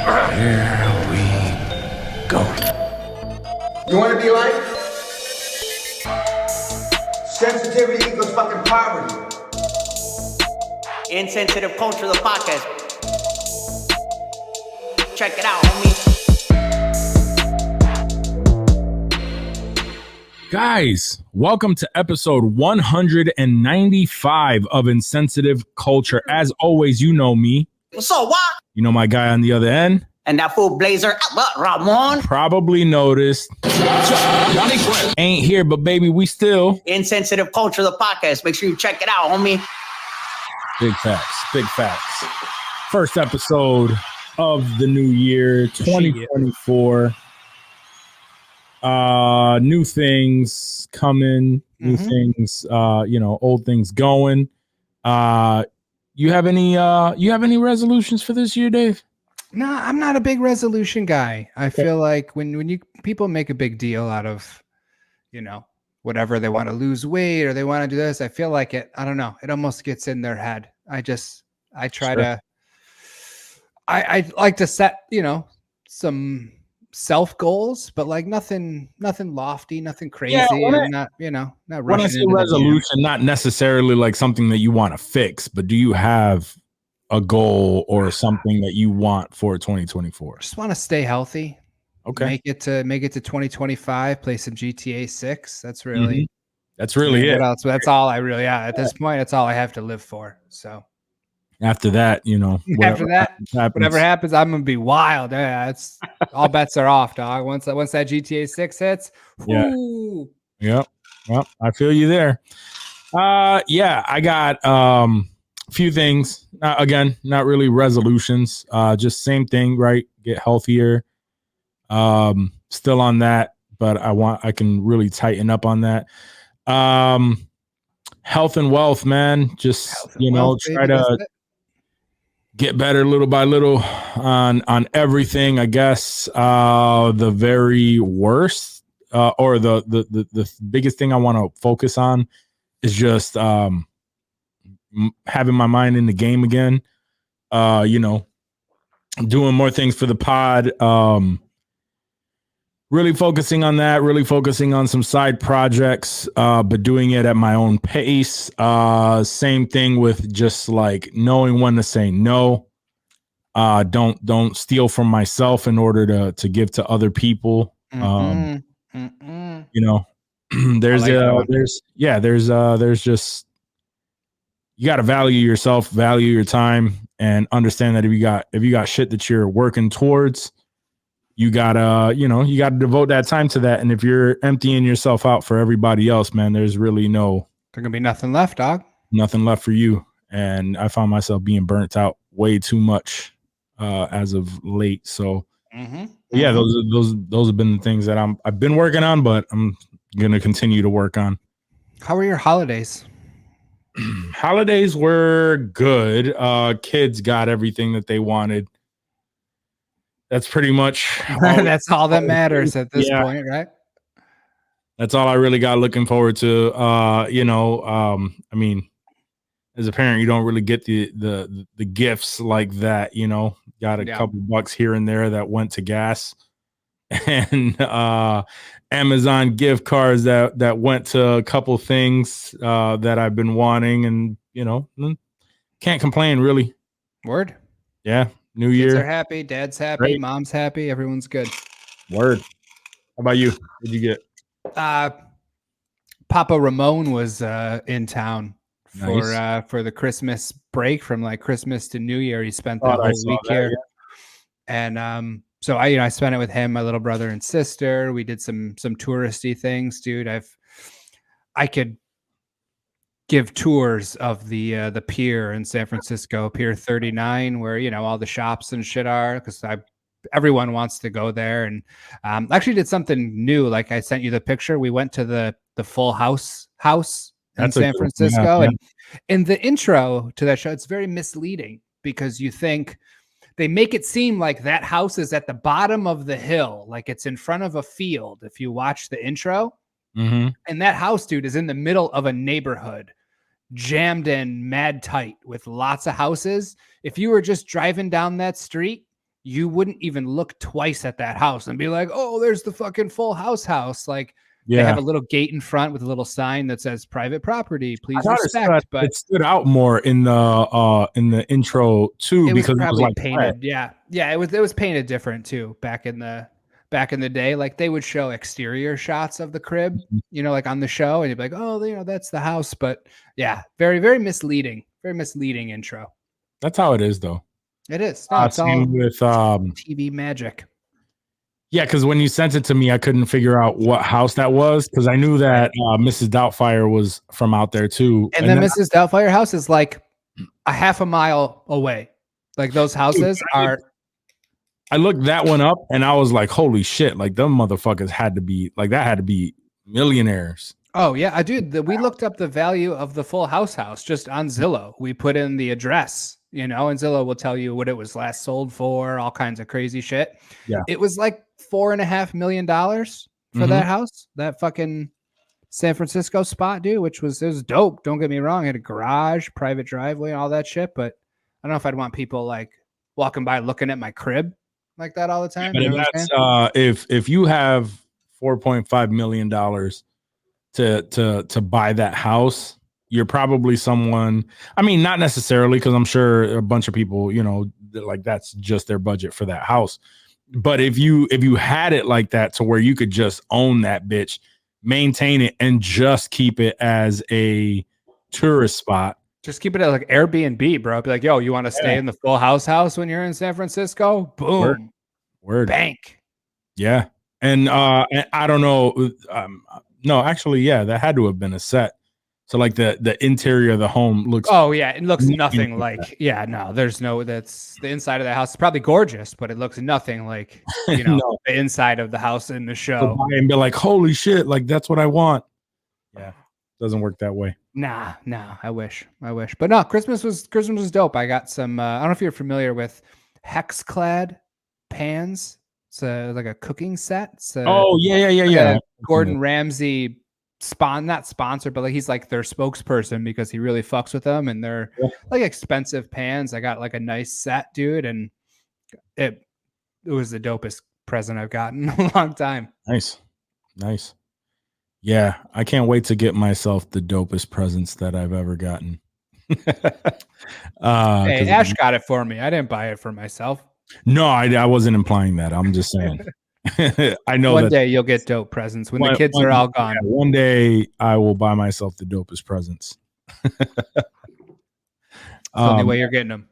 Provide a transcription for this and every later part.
Here we go. You want to be like? Sensitivity equals fucking poverty. Insensitive Culture, the podcast. Check it out, homie. Guys, welcome to episode 195 of Insensitive Culture. As always, you know me. What's up, what? You know my guy on the other end. And that fool Blazer, Ramon. Probably noticed. Ain't here, but baby, we still. Insensitive Culture, the podcast. Make sure you check it out, homie. Big facts, big facts. First episode of the new year, 2024. New things coming, new things, old things going. You have any resolutions for this year, Dave? No, I'm not a big resolution guy. I feel like when people make a big deal out of, whatever, they want to lose weight or they want to do this, I feel like it almost gets in their head. I like to set, some self goals, but like nothing lofty, nothing crazy. Not rushing. When I say resolution, not necessarily like something that you want to fix, but do you have a goal or something that you want for 2024? Just want to stay healthy. Okay. Make it to 2025, play some GTA 6. That's really it. What else? That's all I really at this point, that's all I have to live for. So after that, whatever happens, I'm gonna be wild. Yeah, it's all bets are off, dog. Once that GTA 6 hits, whoo. Yep. I feel you there. I got few things. Again, not really resolutions. Just same thing, right? Get healthier. Still on that, but I can really tighten up on that. Health and wealth, man. Just try to get better little by little on everything. I guess the very worst or the biggest thing I want to focus on is just having my mind in the game again, doing more things for the pod, really focusing on that, really focusing on some side projects, but doing it at my own pace. Same thing with just like knowing when to say no. Don't steal from myself in order to give to other people. There's just, you got to value yourself, value your time, and understand that if you got shit that you're working towards, you gotta devote that time to that. And if you're emptying yourself out for everybody else, man, there's really there's gonna be nothing left, dog. Nothing left for you. And I found myself being burnt out way too much as of late. So those have been the things that I've been working on, but I'm gonna continue to work on. How were your holidays? Holidays were good. Kids got everything that they wanted. That's pretty much that's all that matters at this point, right? That's all I really got looking forward to. I mean, as a parent, you don't really get the gifts like that, got a couple bucks here and there that went to gas, and Amazon gift cards that went to a couple things that I've been wanting, and can't complain really. Word. Yeah. New Kids year. are happy, dad's happy, right. Mom's happy, everyone's good. Word. How about you? What did you get? Papa Ramon was in town Nice. for the Christmas break, from like Christmas to New Year. He spent that whole week here. Yeah. And so I spent it with him, my little brother and sister. We did some touristy things, dude. I could give tours of the pier in San Francisco, Pier 39, where all the shops and shit are, because everyone wants to go there. And actually did something new. Like I sent you the picture. We went to the Full House in San Francisco, and in the intro to that show, it's very misleading because you think they make it seem like that house is at the bottom of the hill, like it's in front of a field. If you watch the intro, and that house, dude, is in the middle of a neighborhood, jammed in, mad tight, with lots of houses. If you were just driving down that street, you wouldn't even look twice at that house and be like, oh, there's the fucking Full House. Like, they have a little gate in front with a little sign that says private property, please respect. But it stood out more in the intro too, because it was like painted. Yeah. It was painted different too back in the day. Like, they would show exterior shots of the crib, like on the show, and you'd be like, oh, that's the house. But yeah, very, very misleading intro. That's how it is, though. It is. No, it's all with TV magic. Yeah, because when you sent it to me, I couldn't figure out what house that was, because I knew that Mrs. Doubtfire was from out there too. And then Mrs. Doubtfire house is like a half a mile away. Like, those houses are. I looked that one up and I was like, holy shit! Like, them motherfuckers had to be millionaires. Oh yeah, we looked up the value of the Full House just on Zillow. We put in the address, and Zillow will tell you what it was last sold for, all kinds of crazy shit. Yeah, it was like $4.5 million for that house, that fucking San Francisco spot, dude. It was dope. Don't get me wrong; it had a garage, private driveway, and all that shit. But I don't know if I'd want people like walking by looking at my crib like that all the time. But if you have $4.5 million to buy that house, you're probably someone, I mean, not necessarily, because I'm sure a bunch of people, like, that's just their budget for that house. But if you had it like that, to where you could just own that bitch, maintain it, and just keep it as a tourist spot. Just keep it at like Airbnb, bro. Be like, yo, you want to stay in the Full House when you're in San Francisco? Boom. Word. Bank. Yeah. And I don't know. No, actually, yeah, that had to have been a set. So like the interior of the home looks. Oh yeah, it looks nothing like. Yeah, no, that's the inside of the house is probably gorgeous, but it looks nothing like the inside of the house in the show. And be like, holy shit, like, that's what I want. Yeah, doesn't work that way. Nah, I wish. But no, Christmas was dope. I got some. I don't know if you're familiar with Hexclad pans. It's like a cooking set. Yeah. Gordon Ramsay not sponsored, but like, he's like their spokesperson because he really fucks with them, and they're like expensive pans. I got like a nice set, dude, and it was the dopest present I've gotten in a long time. Nice. Yeah, I can't wait to get myself the dopest presents that I've ever gotten. Hey, Ash got it for me. I didn't buy it for myself. No, I wasn't implying that. I'm just saying. I know one day you'll get dope presents when the kids are all gone. Yeah, one day I will buy myself the dopest presents. Only way you're getting them.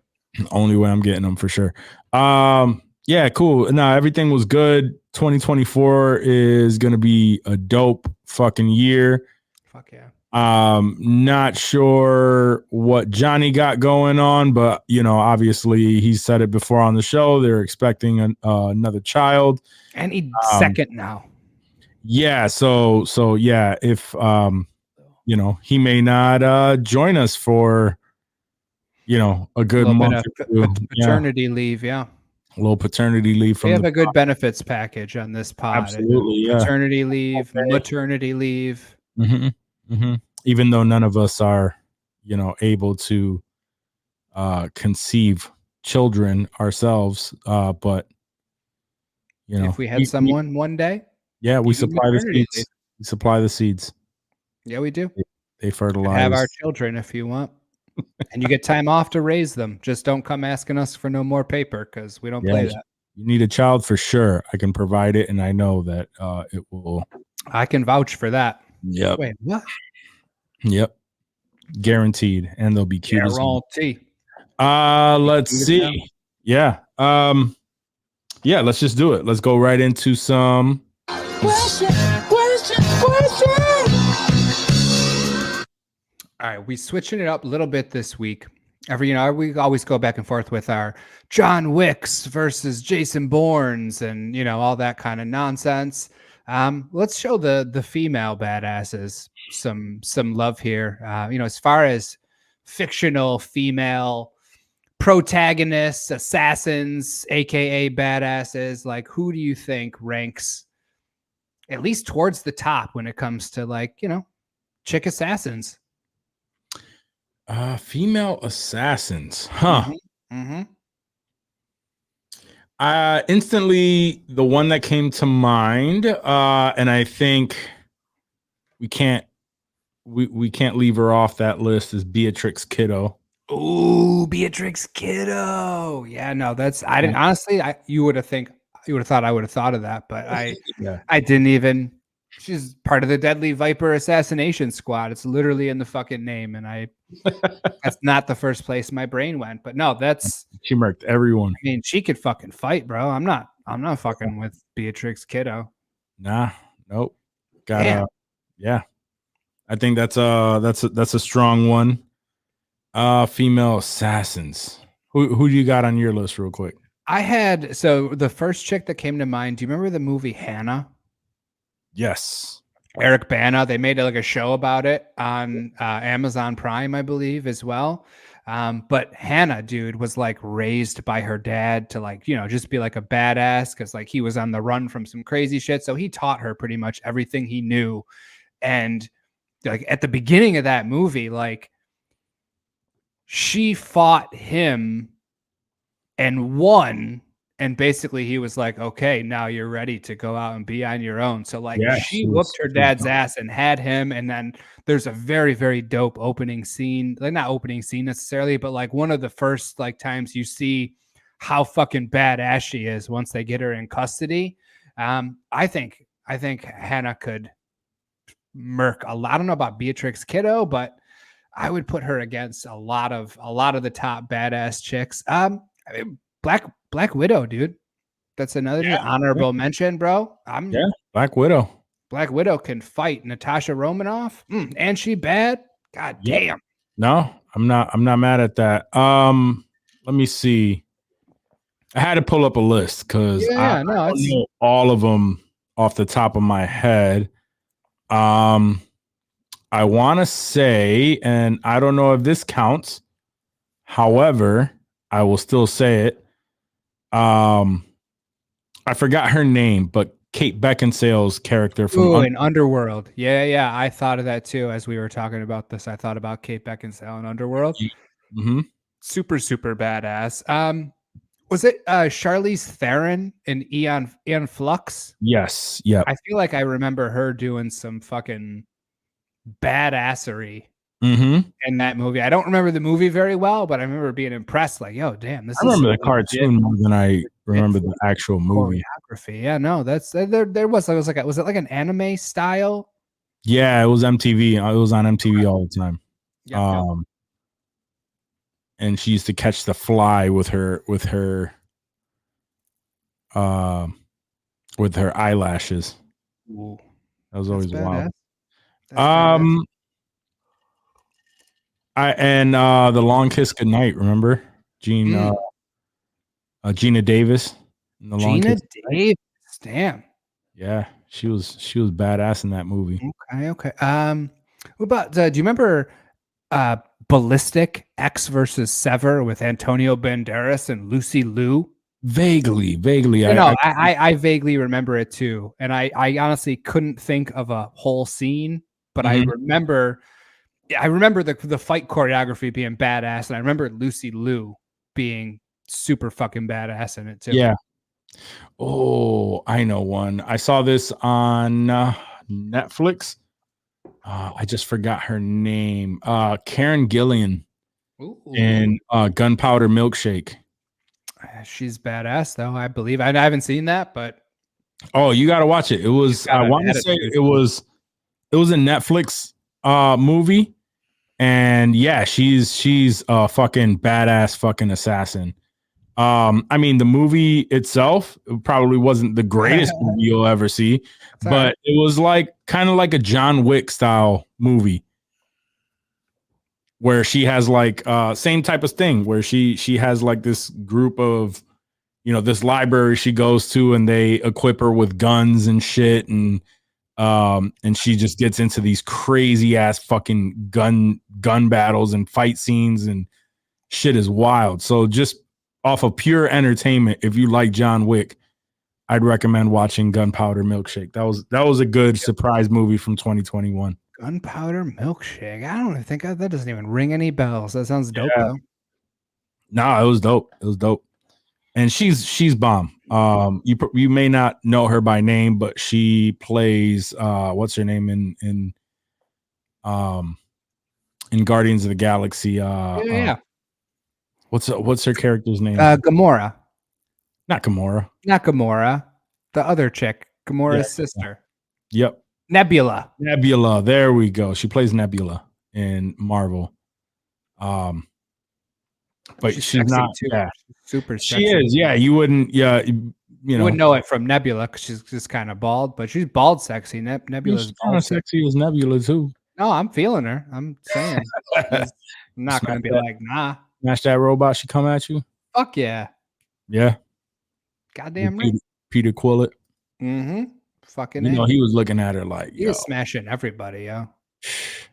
Only way I'm getting them, for sure. Yeah, cool. No, everything was good. 2024 is gonna be a dope fucking year. Fuck yeah. Not sure what Johnny got going on, but obviously he said it before on the show. They're expecting another child, and he's second now. Yeah, so yeah, if he may not join us for a good month, paternity leave. Yeah, a little paternity leave. We have a good benefits package on this pod. Absolutely, yeah. Paternity leave, maternity leave. Mm-hmm. Mm-hmm. Even though none of us are, able to conceive children ourselves, but if we had someone one day, yeah, we supply the seeds. We supply the seeds. Yeah, we do. They fertilize. Have our children if you want, and you get time off to raise them. Just don't come asking us for no more paper, because we don't play that. You need a child for sure. I can provide it, and I know that it will. I can vouch for that. Yep. Wait, what? Yep. Guaranteed. And they'll be cute. Guarantee. Let's see. Yeah. Yeah, let's just do it. Let's go right into some question. All right, we switching it up a little bit this week. We always go back and forth with our John Wicks versus Jason Bournes and all that kind of nonsense. Let's show the female badasses some love here. As far as fictional female protagonists, assassins, aka badasses, like, who do you think ranks at least towards the top when it comes to chick assassins? Female assassins, huh? Mm-hmm. Instantly, the one that came to mind, and I think we can't leave her off that list, is Beatrix Kiddo. Ooh, Beatrix Kiddo. Yeah, no, that's I didn't honestly. You would have thought I would have thought of that, but I didn't even. She's part of the Deadly Viper Assassination Squad. It's literally in the fucking name, and that's not the first place my brain went. But no, she murked everyone. I mean, she could fucking fight, bro. I'm not fucking with Beatrix Kiddo. Nah, nope. Yeah. I think that's a strong one. Female assassins. Who do you got on your list, real quick? So the first chick that came to mind. Do you remember the movie Hannah? Yes. Eric Bana. They made like a show about it on Amazon Prime, I believe, as well. But Hannah, dude, was like raised by her dad to like, just be like a badass because like he was on the run from some crazy shit. So he taught her pretty much everything he knew. And like at the beginning of that movie, like she fought him and won. And basically he was like, okay, now you're ready to go out and be on your own. So like she whooped her dad's ass and had him. And then there's a very, very dope opening scene, like not opening scene necessarily, but like one of the first like times you see how fucking badass she is once they get her in custody. I think Hannah could murk a lot. I don't know about Beatrix Kiddo, but I would put her against a lot of the top badass chicks. I mean, Black Widow, dude. That's another honorable mention, bro. Black Widow. Black Widow can fight. Natasha Romanoff, and she bad. God damn. No, I'm not mad at that. Let me see. I had to pull up a list because I don't know all of them off the top of my head. I want to say, and I don't know if this counts. However, I will still say it. I forgot her name, but Kate Beckinsale's character from in Underworld. Yeah. I thought of that too as we were talking about this. I thought about Kate Beckinsale in Underworld. Mm-hmm. Super, super badass. Was it Charlize Theron in Aeon Flux? Yes. Yeah. I feel like I remember her doing some fucking badassery in that movie. I don't remember the movie very well, but I remember being impressed. Like, yo, damn, I remember the cartoon more than I remember the actual movie. Choreography. Yeah, no, that's there was it like an anime style? Yeah, it was MTV. It was on MTV all the time. Yep. And she used to catch the fly with her eyelashes. Ooh, that was always wild. Badass. The Long Kiss Goodnight, remember? Gina Davis. Gina Davis, damn. Yeah, she was badass in that movie. Okay. What about do you remember Ballistic X versus Sever with Antonio Banderas and Lucy Liu? Vaguely. I vaguely remember it too, and I honestly couldn't think of a whole scene, but I remember the fight choreography being badass, and I remember Lucy Liu being super fucking badass in it too. Yeah. Oh, I know one. I saw this on Netflix. I just forgot her name. Karen Gillan in Gunpowder Milkshake. She's badass though, I believe. I haven't seen that, but you got to watch it. It was I want to say it was a Netflix movie, and yeah, she's a fucking badass fucking assassin. I mean, the movie itself probably wasn't the greatest movie you'll ever see, but it was like kind of like a John Wick style movie where she has like same type of thing where she has like this group of, this library she goes to, and they equip her with guns and shit, and she just gets into these crazy ass fucking gun battles and fight scenes, and shit is wild. So just off of pure entertainment, if you like John Wick, I'd recommend watching Gunpowder Milkshake. That was a good surprise movie from 2021. Gunpowder Milkshake. I don't think that doesn't even ring any bells. That sounds dope though. No, it was dope. and she's bomb. You may not know her by name, but she plays what's her name in Guardians of the Galaxy. Yeah. What's her character's name? Gamora. Not Gamora. Not Gamora. The other chick, Gamora's sister. Yep. Nebula. Nebula. There we go. She plays Nebula in Marvel. But she's not too. Yeah. Super sexy. She is. Yeah. You wouldn't. Yeah. You wouldn't know it from Nebula because she's just kind of bald, but she's bald sexy. Nebula's kind of sexy as Nebula too. No, I'm feeling her. I'm saying. I'm not going to be like, nah. Smash that robot. She come at you. Fuck yeah. Yeah. Goddamn right. Peter Quillette. Mm-hmm. Fucking. You know, he was looking at her like, he was smashing everybody, yo.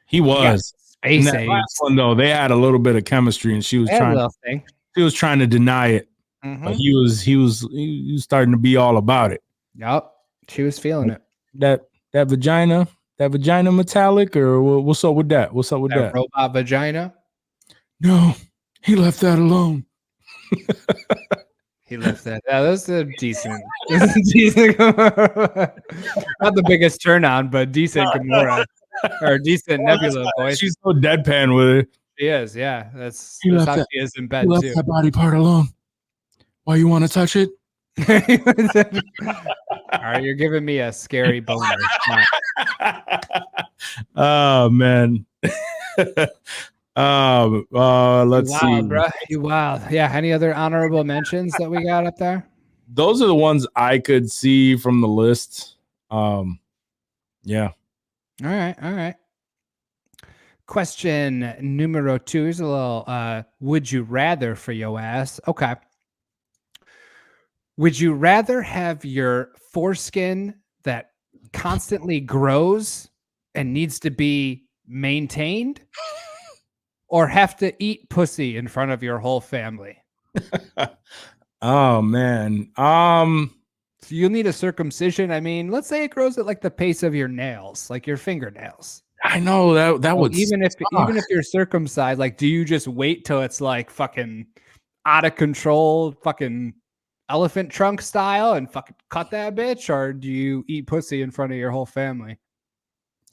He was. Space that last one though, they had a little bit of chemistry, and she was trying to deny it. Mm-hmm. But he was starting to be all about it. Yep. She was feeling it. That vagina metallic, or what's up with that? What's up with that? Robot vagina? No, he left that alone. He left that. Yeah, that's a decent. Decent Gamora. Not the biggest turn on, but decent Gamora. Or decent Nebula voice. She's so deadpan with it. She is, yeah. That's how she is in bed too. too. That body part alone. Why you want to touch it? All right, you're giving me a scary boner. Oh man. Let's see. Bro. You wild. Yeah. Any other honorable mentions that we got up there? Those are the ones I could see from the list. Yeah. All right. Question numero 2. Here's a little would you rather for your ass. Okay. Would you rather have your foreskin that constantly grows and needs to be maintained, or have to eat pussy in front of your whole family? Oh man. So you'll need a circumcision. I mean, let's say it grows at like the pace of your nails, like your fingernails. I know that would even if you're circumcised, like, do you just wait till it's like fucking out of control, fucking elephant trunk style, and fucking cut that bitch, or do you eat pussy in front of your whole family?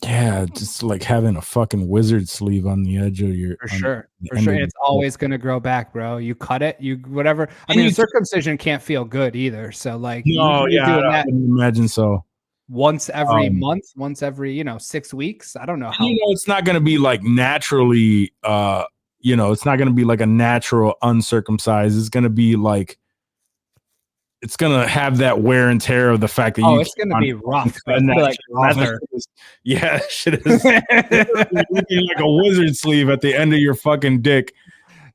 Yeah, just like having a fucking wizard sleeve on the edge of your. For sure. It's always gonna grow back, bro. You cut it, you whatever. I mean, circumcision can't feel good either. So like, no, yeah, I can imagine so. Once every month, once every 6 weeks. I don't know how. It's not gonna be like naturally. It's not gonna be like a natural uncircumcised. It's gonna be like. It's gonna have that wear and tear of the fact that it's gonna be rough. Like leather. Yeah, shit is looking like a wizard sleeve at the end of your fucking dick.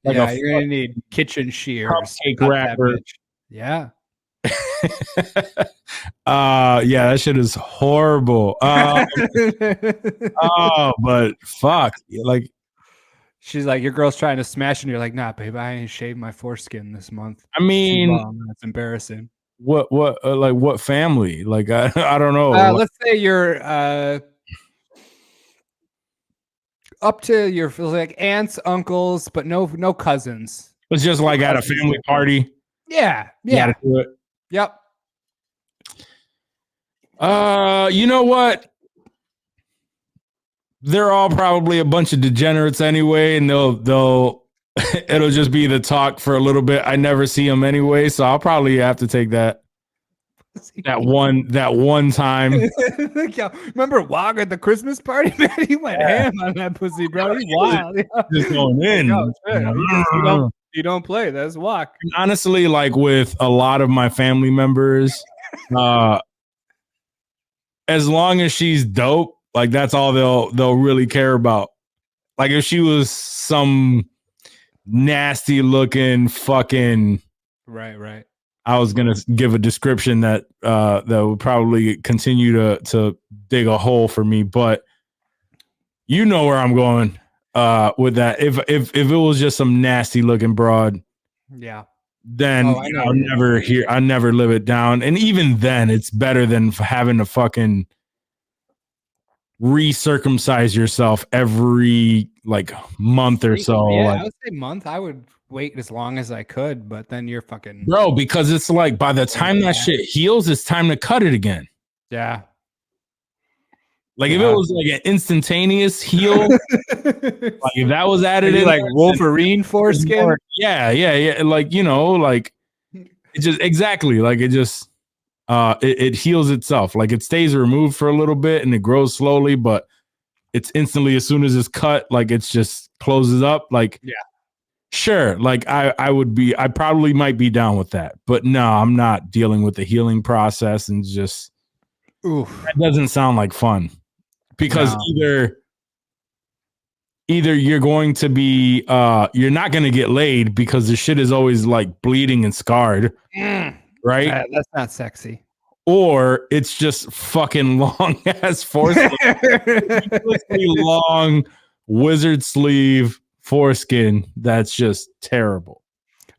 Like you're gonna need kitchen shears. Cupcake wrapper. Yeah. Yeah, that shit is horrible. But fuck, like. She's like, your girl's trying to smash, and you're like, nah, babe, I ain't shaved my foreskin this month. I mean, that's embarrassing. What family? Like, I don't know. Let's say you're up to your like aunts, uncles, but no cousins. It's just like at a family party. Yeah. Yep. You know what? They're all probably a bunch of degenerates anyway, and they'll it'll just be the talk for a little bit. I never see them anyway, so I'll probably have to take that one time. Remember Juac at the Christmas party, man? He went ham on that pussy, bro. He's wild. Just going in. You don't play. That's Juac. Honestly, like with a lot of my family members, as long as she's dope, like that's all they'll really care about. Like if she was some nasty looking fucking right. I was gonna give a description that would probably continue to dig a hole for me, but you know where I'm going with that. If it was just some nasty looking broad, yeah, then I'll never live it down. And even then, it's better than having to fucking recircumcise yourself every like month or so. Yeah, like, I would say month. I would wait as long as I could, but then you're fucking bro, because it's like by the time that shit heals, it's time to cut it again. Yeah. Like if it was like an instantaneous heal, like if that was added in, like Wolverine foreskin. Yeah. Like, you know, like it just exactly like it just it heals itself. Like it stays removed for a little bit and it grows slowly, but it's instantly as soon as it's cut, like it's just closes up. Like sure, like I probably might be down with that, but no, I'm not dealing with the healing process and just that doesn't sound like fun. Because either you're going to be you're not going to get laid because the shit is always like bleeding and scarred, right? That's not sexy. Or it's just fucking long ass foreskin, long wizard sleeve foreskin. That's just terrible.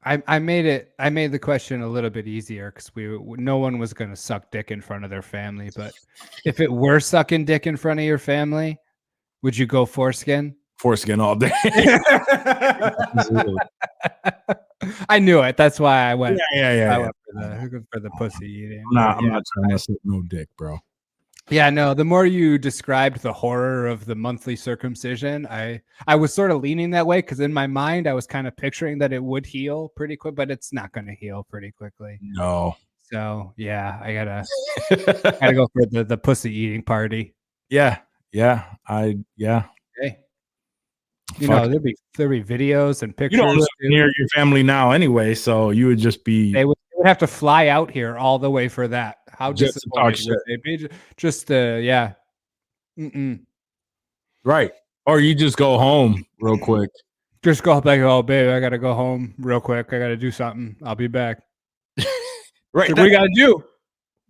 I made the question a little bit easier because no one was going to suck dick in front of their family. But if it were sucking dick in front of your family, would you go foreskin? Foreskin all day. I knew it. That's why I went. I went for the pussy eating. I'm not trying to suck no dick, bro. Yeah, no, the more you described the horror of the monthly circumcision, I was sort of leaning that way because in my mind I was kind of picturing that it would heal pretty quick, but it's not going to heal pretty quickly. No. So yeah, I gotta go for the pussy eating party. Yeah. Hey. You know, there'd be videos and pictures. You don't live near your family now anyway, so you would just be. They would have to fly out here all the way for that. How disappointed would they be? Just yeah. Right. Or you just go home real quick. Just go like, oh babe, I gotta go home real quick. I gotta do something. I'll be back. Right. What we gotta do?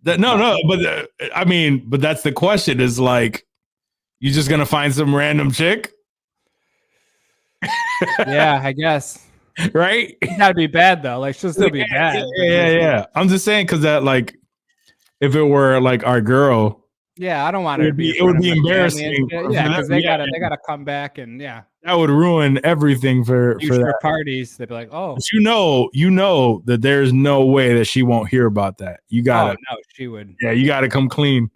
No, but I mean, but that's the question. Is like, you just gonna find some random chick? Yeah, I guess. Right? It's gotta be bad though. Like she'll still be bad. Yeah. I'm just saying because that like, if it were like our girl, yeah, I don't want her to be. It would be embarrassing. Yeah, because they gotta come back and that would ruin everything for that. Parties. They'd be like, oh, but you know that there's no way that she won't hear about that. You gotta. Oh, no, she would. Yeah, you gotta come clean.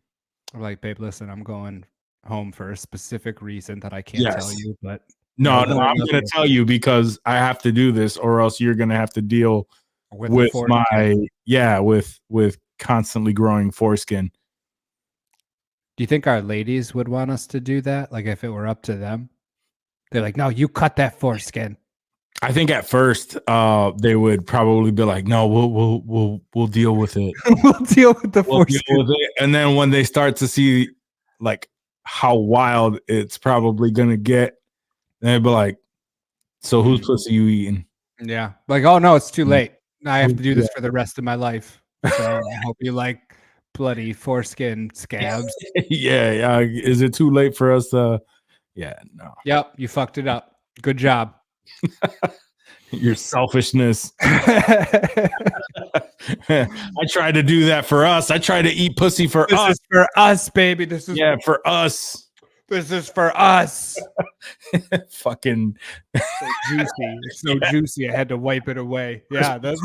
I'm like, babe, listen, I'm going home for a specific reason that I can't tell you, but. No, I'm going to tell you because I have to do this, or else you're going to have to deal with my with constantly growing foreskin. Do you think our ladies would want us to do that? Like if it were up to them, they're like, "No, you cut that foreskin." I think at first, they would probably be like, "No, we'll deal with it. We'll deal with the foreskin." And then when they start to see like how wild it's probably going to get. And they'd be like, so whose pussy you eating? Yeah. Like, oh, no, it's too late. I have to do this for the rest of my life. So I hope you like bloody foreskin scabs. Yeah. Is it too late for us? Yeah, no. Yep. You fucked it up. Good job. Your selfishness. I tried to do that for us. I tried to eat pussy for us. This is for us, baby. This is for us. This is for us. Fucking so juicy. It's so juicy. I had to wipe it away. Yeah, that's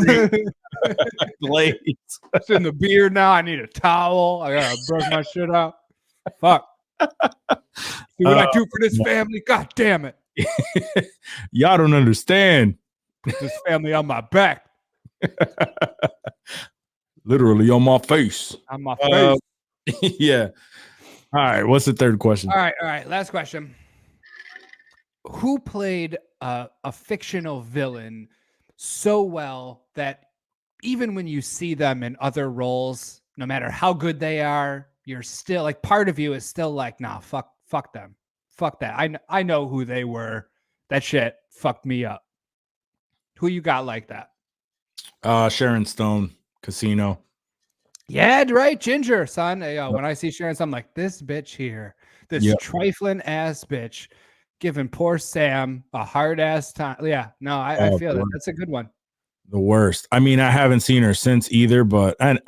late. It's in the beard now. I need a towel. I gotta brush my shit out. Fuck. See what I do for this family? God damn it. Y'all don't understand. Put this family on my back. Literally on my face. On my face. Yeah. All right, what's the third question? All right. Last question. Who played a fictional villain so well that even when you see them in other roles, no matter how good they are, you're still like part of you is still like, nah, fuck them. Fuck that. I know who they were. That shit fucked me up. Who you got like that? Sharon Stone, Casino. Yeah, right. Ginger, son. When I see Sharon, I'm like, this bitch here, this trifling ass bitch, giving poor Sam a hard ass time. Yeah, no, I feel that. That's a good one. The worst. I mean, I haven't seen her since either, but I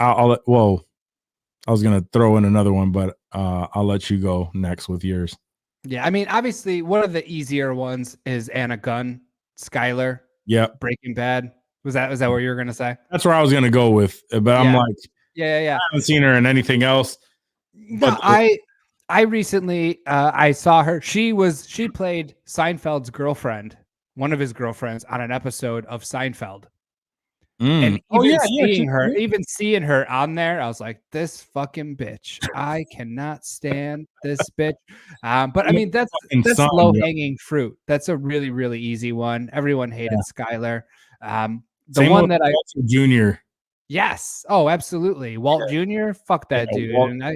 was gonna throw in another one, but I'll let you go next with yours. Yeah, I mean, obviously, one of the easier ones is Anna Gunn, Skylar. Yeah. Breaking Bad. Was that what you were gonna say? That's where I was gonna go with, but I'm like, yeah. I haven't seen her in anything else. No, I recently I saw her. She played Seinfeld's girlfriend, one of his girlfriends, on an episode of Seinfeld. And even seeing her on there, I was like, this fucking bitch. I cannot stand this bitch. But I mean, that's low hanging fruit. That's a really, really easy one. Everyone hated Skylar. The Same one that Walter Jr. Yes. Oh, absolutely. Walt Jr. Fuck that dude. And I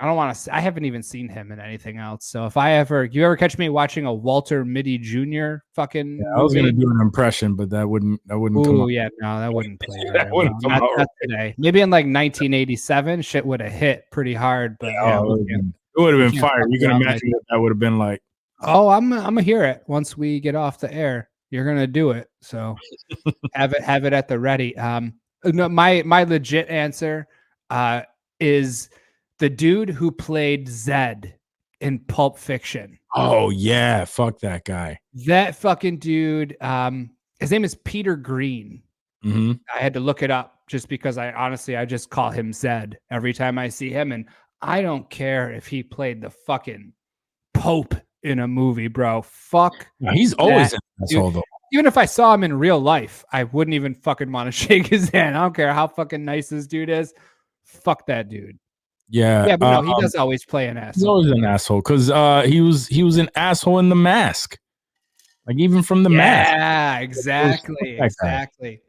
don't want to. I haven't even seen him in anything else. So if you ever catch me watching a Walter Mitty Jr. fucking movie, I was gonna do an impression, but that wouldn't come up. Yeah, no, that wouldn't play very well. Not today. Maybe in like 1987, shit would have hit pretty hard. But it would have been fire. You can imagine what that would have been like. Oh, I'm gonna hear it once we get off the air. You're gonna do it. So have it at the ready. No, my legit answer is the dude who played Zed in Pulp Fiction. Oh yeah, fuck that guy. That fucking dude. His name is Peter Green. Mm-hmm. I had to look it up just because I just call him Zed every time I see him, and I don't care if he played the fucking Pope in a movie, bro. Fuck. No, he's always an asshole though. Even if I saw him in real life, I wouldn't even fucking want to shake his hand. I don't care how fucking nice this dude is. Fuck that dude. Yeah, but no, he does always play an asshole. He's always an asshole because he was an asshole in The Mask, like even from The Mask. Yeah, exactly. It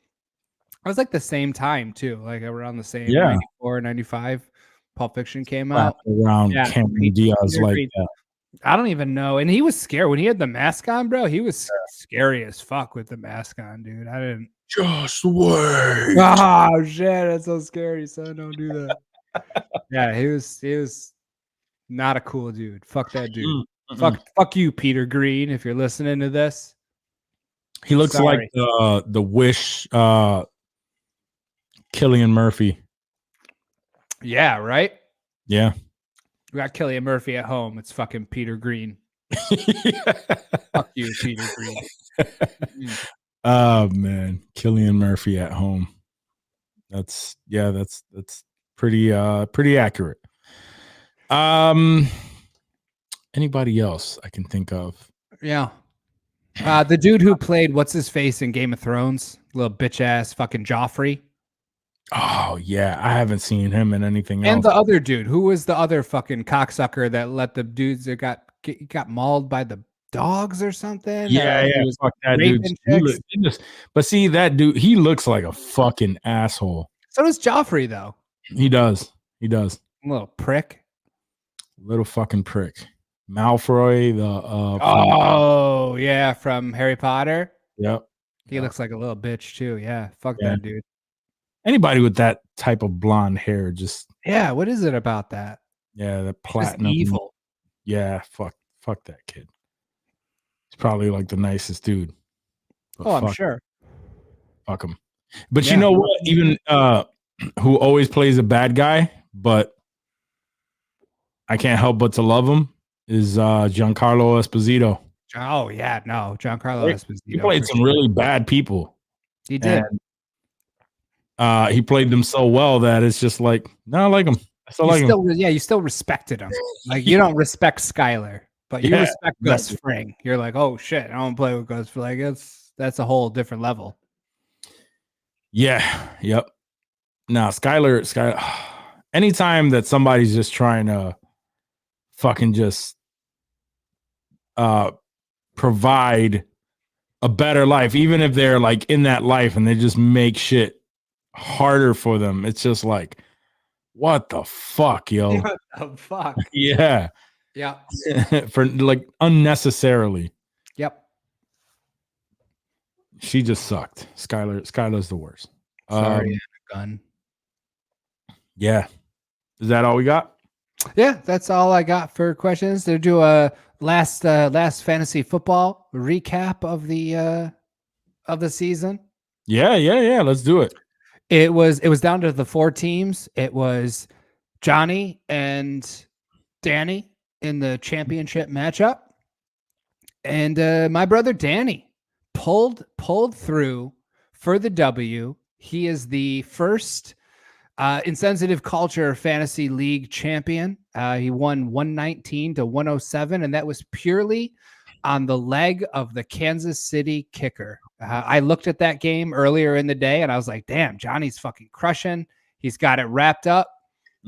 was like the same time too, like around the same 94, 95. Pulp Fiction came out around Cameron Diaz like that. I don't even know, and he was scared when he had the mask on, bro. He was scary as fuck with the mask on, dude. I didn't. Just wait. Oh shit, that's so scary. Son, don't do that. Yeah, he was not a cool dude. Fuck that dude. Fuck you, Peter Green. If you're listening to this, he looks like the Wish Cillian Murphy. Yeah, right. Yeah, we got Cillian Murphy at home. It's fucking Peter Green. Fuck you, Peter Green. Oh man, Cillian Murphy at home. That's pretty accurate. Anybody else I can think of? Yeah. The dude who played what's his face in Game of Thrones, little bitch ass fucking Joffrey. Oh yeah, I haven't seen him in anything else. And the other dude, who was the other fucking cocksucker that let the dudes that got mauled by the dogs or something? Yeah, fuck that dude. But see that dude, he looks like a fucking asshole. So does Joffrey though. He does. A little prick. Little fucking prick. Malfoy, from Harry Potter. Yep. He looks like a little bitch too. Yeah, fuck that dude. Anybody with that type of blonde hair, just what is it about that? Yeah, the platinum. Just evil. Yeah, fuck that kid. He's probably like the nicest dude. I'm sure. Fuck him. But you know what? Even who always plays a bad guy, but I can't help but to love him is Giancarlo Esposito. Oh yeah, no, Giancarlo Esposito. He played some really bad people. He did. And, he played them so well that it's just like, no, I like him. I still like him. Yeah, you still respected him. Like you don't respect Skylar, but you respect Gus Fring. You're like, oh shit, I don't play with Gus Fring. Like that's a whole different level. Yeah. Yep. Now, Skylar. Anytime that somebody's just trying to fucking just provide a better life, even if they're like in that life and they just make shit harder for them, it's just like, what the fuck, yo? What the fuck? Yeah. Yeah. For like unnecessarily. Yep. She just sucked. Skylar's the worst. Sorry, gun. Yeah. Is that all we got? Yeah, that's all I got for questions. To do a last fantasy football recap of the season. Yeah. Let's do it. It was down to the 4 teams. It was Johnny and Danny in the championship matchup, and my brother Danny pulled through for the W. He is the first Insensitive Culture Fantasy League champion. He won 119 to 107, and that was purely on the leg of the Kansas City kicker. I looked at that game earlier in the day, and I was like, damn, Johnny's fucking crushing. He's got it wrapped up.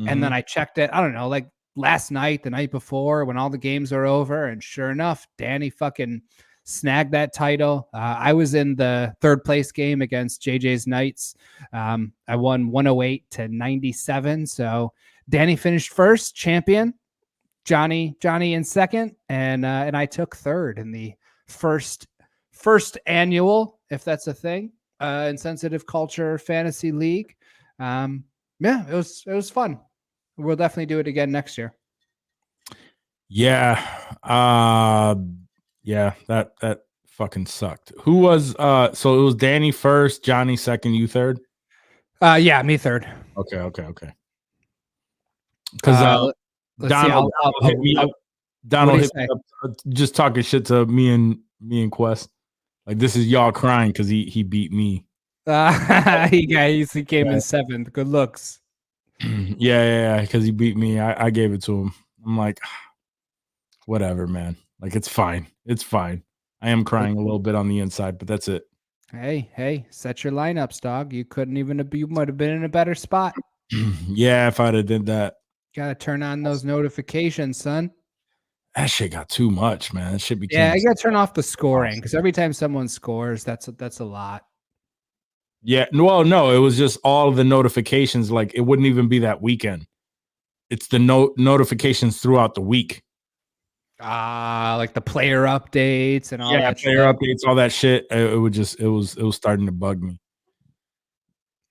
And then I checked it, I don't know, like last night, the night before, when all the games are over, and sure enough, Danny fucking snagged that title. I was in the third place game against JJ's Knights. I won 108 to 97. So Danny finished first, champion. Johnny in second, and I took third in the first annual, if that's a thing, Insensitive Culture Fantasy League. Yeah, it was fun. We'll definitely do it again next year. Yeah. Yeah, that fucking sucked. Who was so it was Danny first, Johnny second, you third? Yeah, me third. Okay. Because Donald hit me up. Donald hit me up just talking shit to me and Kuest. Like, this is y'all crying because he beat me. He came in seventh. Good looks. Yeah, because he beat me. I gave it to him. I'm like, whatever, man. Like, it's fine. I am crying a little bit on the inside, but that's it. Hey, set your lineups, dog. You might have been in a better spot. Yeah, if I'd have did that. Gotta turn on those notifications, son. That shit got too much, man. That shit became. Yeah, I gotta turn off the scoring because every time someone scores, that's a lot. Yeah, well, no, it was just all of the notifications. Like, it wouldn't even be that weekend. It's the notifications throughout the week. Like the player updates and all that. Yeah, player updates, all that shit. It was starting to bug me.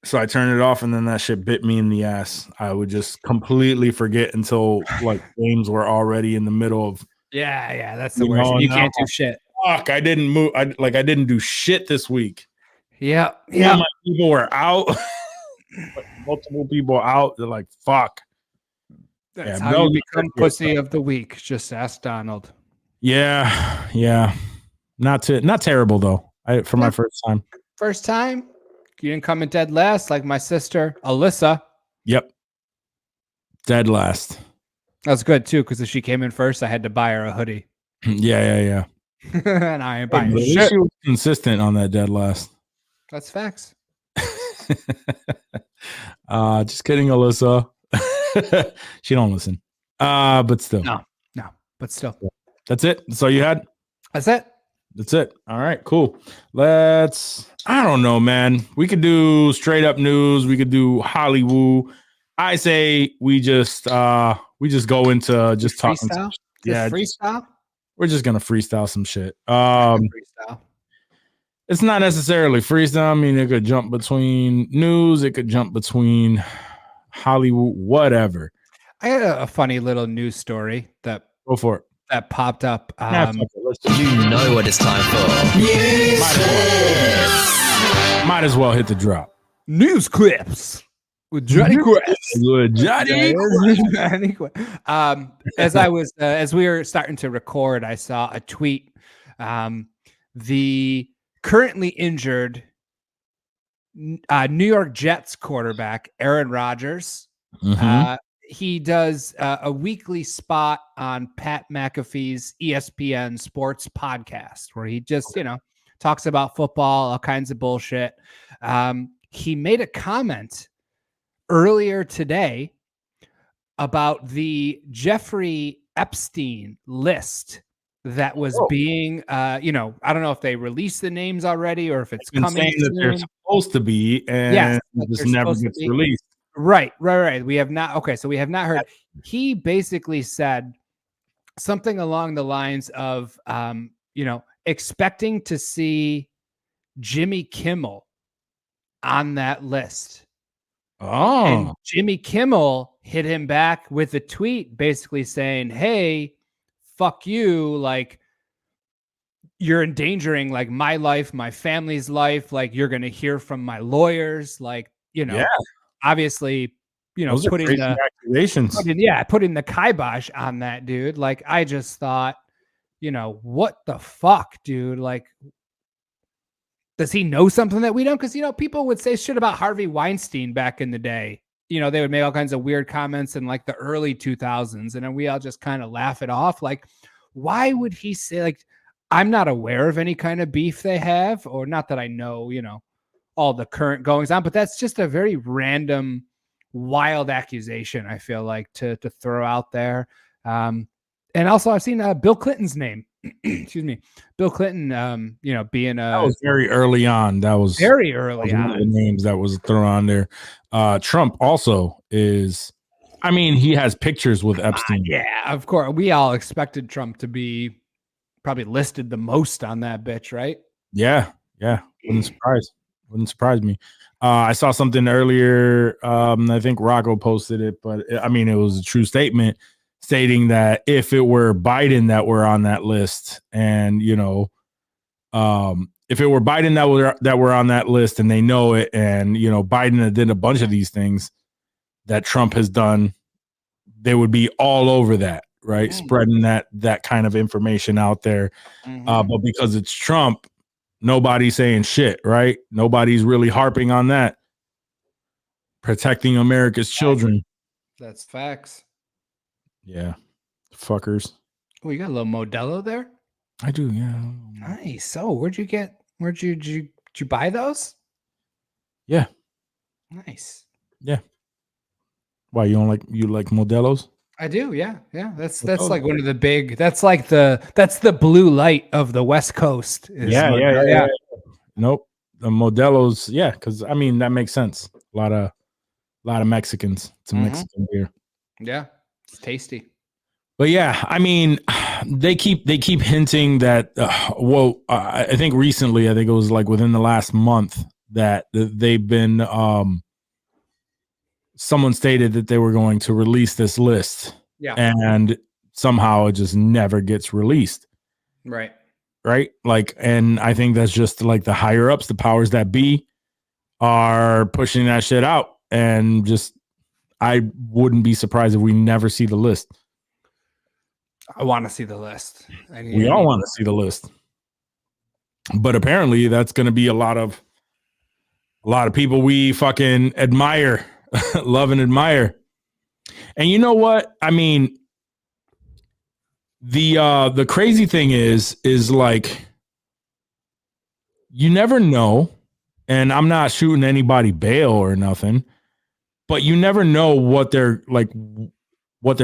So I turned it off, and then that shit bit me in the ass. I would just completely forget until like games were already in the middle of. Yeah, that's the worst. You can't do shit. Fuck, I didn't move. I didn't do shit this week. Yeah. My people were out. Multiple people out. They're like, fuck. That's how you become pussy of the week. Just ask Donald. Yeah. Not terrible though. For my first time. First time? You didn't come in dead last like my sister, Alyssa. Yep. Dead last. That's good too, because if she came in first, I had to buy her a hoodie. Yeah. And I ain't buying shit. She was consistent on that dead last. That's facts. Just kidding, Alyssa. She don't listen. But still. No, but still. That's it. That's all you had? That's it. All right, cool. I don't know, man. We could do straight up news. We could do Hollywood. I say we just go into just talking. Freestyle? Yeah. Freestyle? We're just going to freestyle some shit. Freestyle. It's not necessarily freestyle. I mean, it could jump between news. It could jump between Hollywood, whatever. I had a funny little news story that go for it. That popped up. You know what it's time for. News Might as well hit the drop. News clips with Johnny Kuest. With Johnny Kuest. As we were starting to record, I saw a tweet. The currently injured New York Jets quarterback Aaron Rodgers. He does a weekly spot on Pat McAfee's ESPN Sports podcast where he just, talks about football, all kinds of bullshit. He made a comment earlier today about the Jeffrey Epstein list that was being, I don't know if they released the names already or if it's coming soon. That they're supposed to be, and just never gets released. Right. We have not. Okay. So we have not heard. He basically said something along the lines of, expecting to see Jimmy Kimmel on that list. Oh, and Jimmy Kimmel hit him back with a tweet basically saying, hey, fuck you. Like, you're endangering like my life, my family's life. Like, you're going to hear from my lawyers. Like, obviously, putting the accusations. Putting the kibosh on that dude. Like, I just thought, what the fuck, dude? Like, does he know something that we don't? Because, people would say shit about Harvey Weinstein back in the day. They would make all kinds of weird comments in like the early 2000s, and then we all just kind of laugh it off. Like, why would he say, like, I'm not aware of any kind of beef they have, or not that I know, all the current goings on, but that's just a very random, wild accusation, I feel like, to throw out there. And also I've seen Bill Clinton's name. Excuse me. Bill Clinton, being that was very early on. That was very early on. One of the names that was thrown on there. Trump also is, he has pictures with Epstein. Yeah, of course. We all expected Trump to be probably listed the most on that bitch, right? Yeah. Wouldn't surprise me. I saw something earlier. I think Rocco posted it, but it was a true statement stating that if it were Biden that were on that list, and if it were Biden that were on that list, and they know it, and Biden did a bunch of these things that Trump has done, they would be all over that, right? Spreading that kind of information out there. But because it's Trump, nobody's saying shit, right? Nobody's really harping on that. Protecting America's children. That's facts. Yeah. Fuckers. Oh, you got a little Modelo there? I do, yeah. Nice. So where'd you buy those? Yeah. Nice. Yeah. Why, you like Modelos? I do, yeah. That's like one of the big, that's the blue light of the West Coast. Yeah. Nope. The Modelos, yeah, because that makes sense. A lot of Mexicans. It's a Mexican beer. Yeah, it's tasty. But yeah, they keep hinting that. I think recently, it was like within the last month that they've been. Someone stated that they were going to release this list, and somehow it just never gets released. Right. Like, and I think that's just like the higher ups, the powers that be, are pushing that shit out, and just I wouldn't be surprised if we never see the list. I want to see the list. We all want to see the list, but apparently that's going to be a lot of people we fucking admire, love and admire. And you know what? The crazy thing is like, you never know, and I'm not shooting anybody bail or nothing, but you never know what they're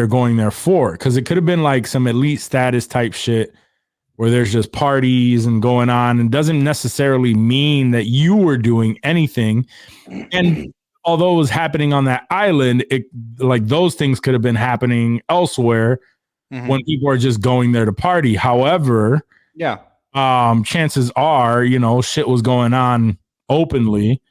going there for, because it could have been like some elite status type shit where there's just parties and going on, and doesn't necessarily mean that you were doing anything. And although it was happening on that island, it like those things could have been happening elsewhere when people are just going there to party. However, chances are, shit was going on openly.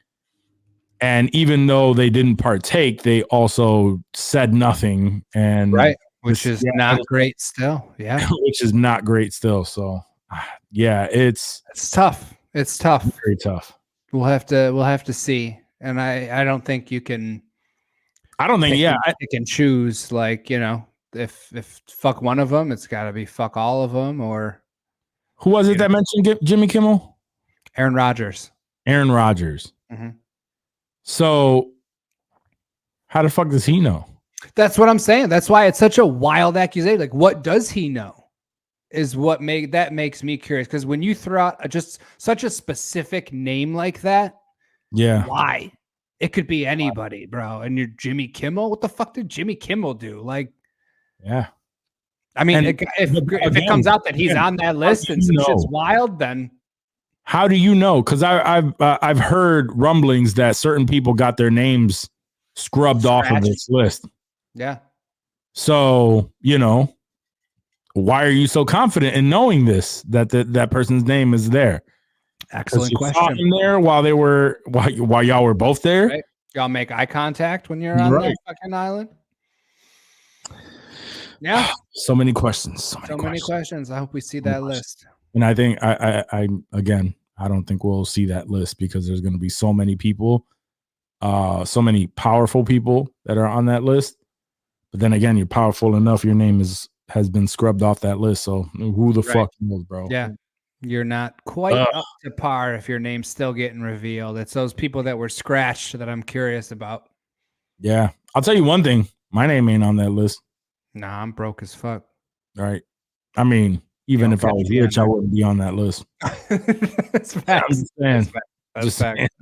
And even though they didn't partake, they also said nothing. And which is not great still. Yeah. Which is not great still. So yeah, it's tough. It's tough. Very tough. We'll have to see. And I don't think you can. I don't think. You can choose, like, if fuck one of them, it's got to be fuck all of them. Or who was it that mentioned Jimmy Kimmel? Aaron Rodgers. Aaron Rodgers. So how the fuck does he know? That's what I'm saying. That's why it's such a wild accusation. Like, what does he know? Is what makes me curious. Because when you throw out just such a specific name like that. Yeah. Why? It could be anybody, bro. And you're Jimmy Kimmel. What the fuck did Jimmy Kimmel do? Like, yeah. If it comes out that he's on that list and some shit's wild, then how do you know? Because I've heard rumblings that certain people got their names scrubbed off of this list. Yeah. So why are you so confident in knowing this, that person's name is there? Excellent question. Saw him there while y'all were both there. Right. Y'all make eye contact when you're on that fucking island. Yeah. So many questions. So many questions. I hope we see that list. And I think I don't think we'll see that list, because there's going to be so many people, so many powerful people that are on that list. But then again, you're powerful enough, your name has been scrubbed off that list. So who the fuck knows, bro? Yeah. You're not quite up to par if your name's still getting revealed. It's those people that were scratched that I'm curious about. Yeah. I'll tell you one thing. My name ain't on that list. Nah, I'm broke as fuck. Right. I mean, even if I was rich, I wouldn't be on that list. That's facts. That's facts.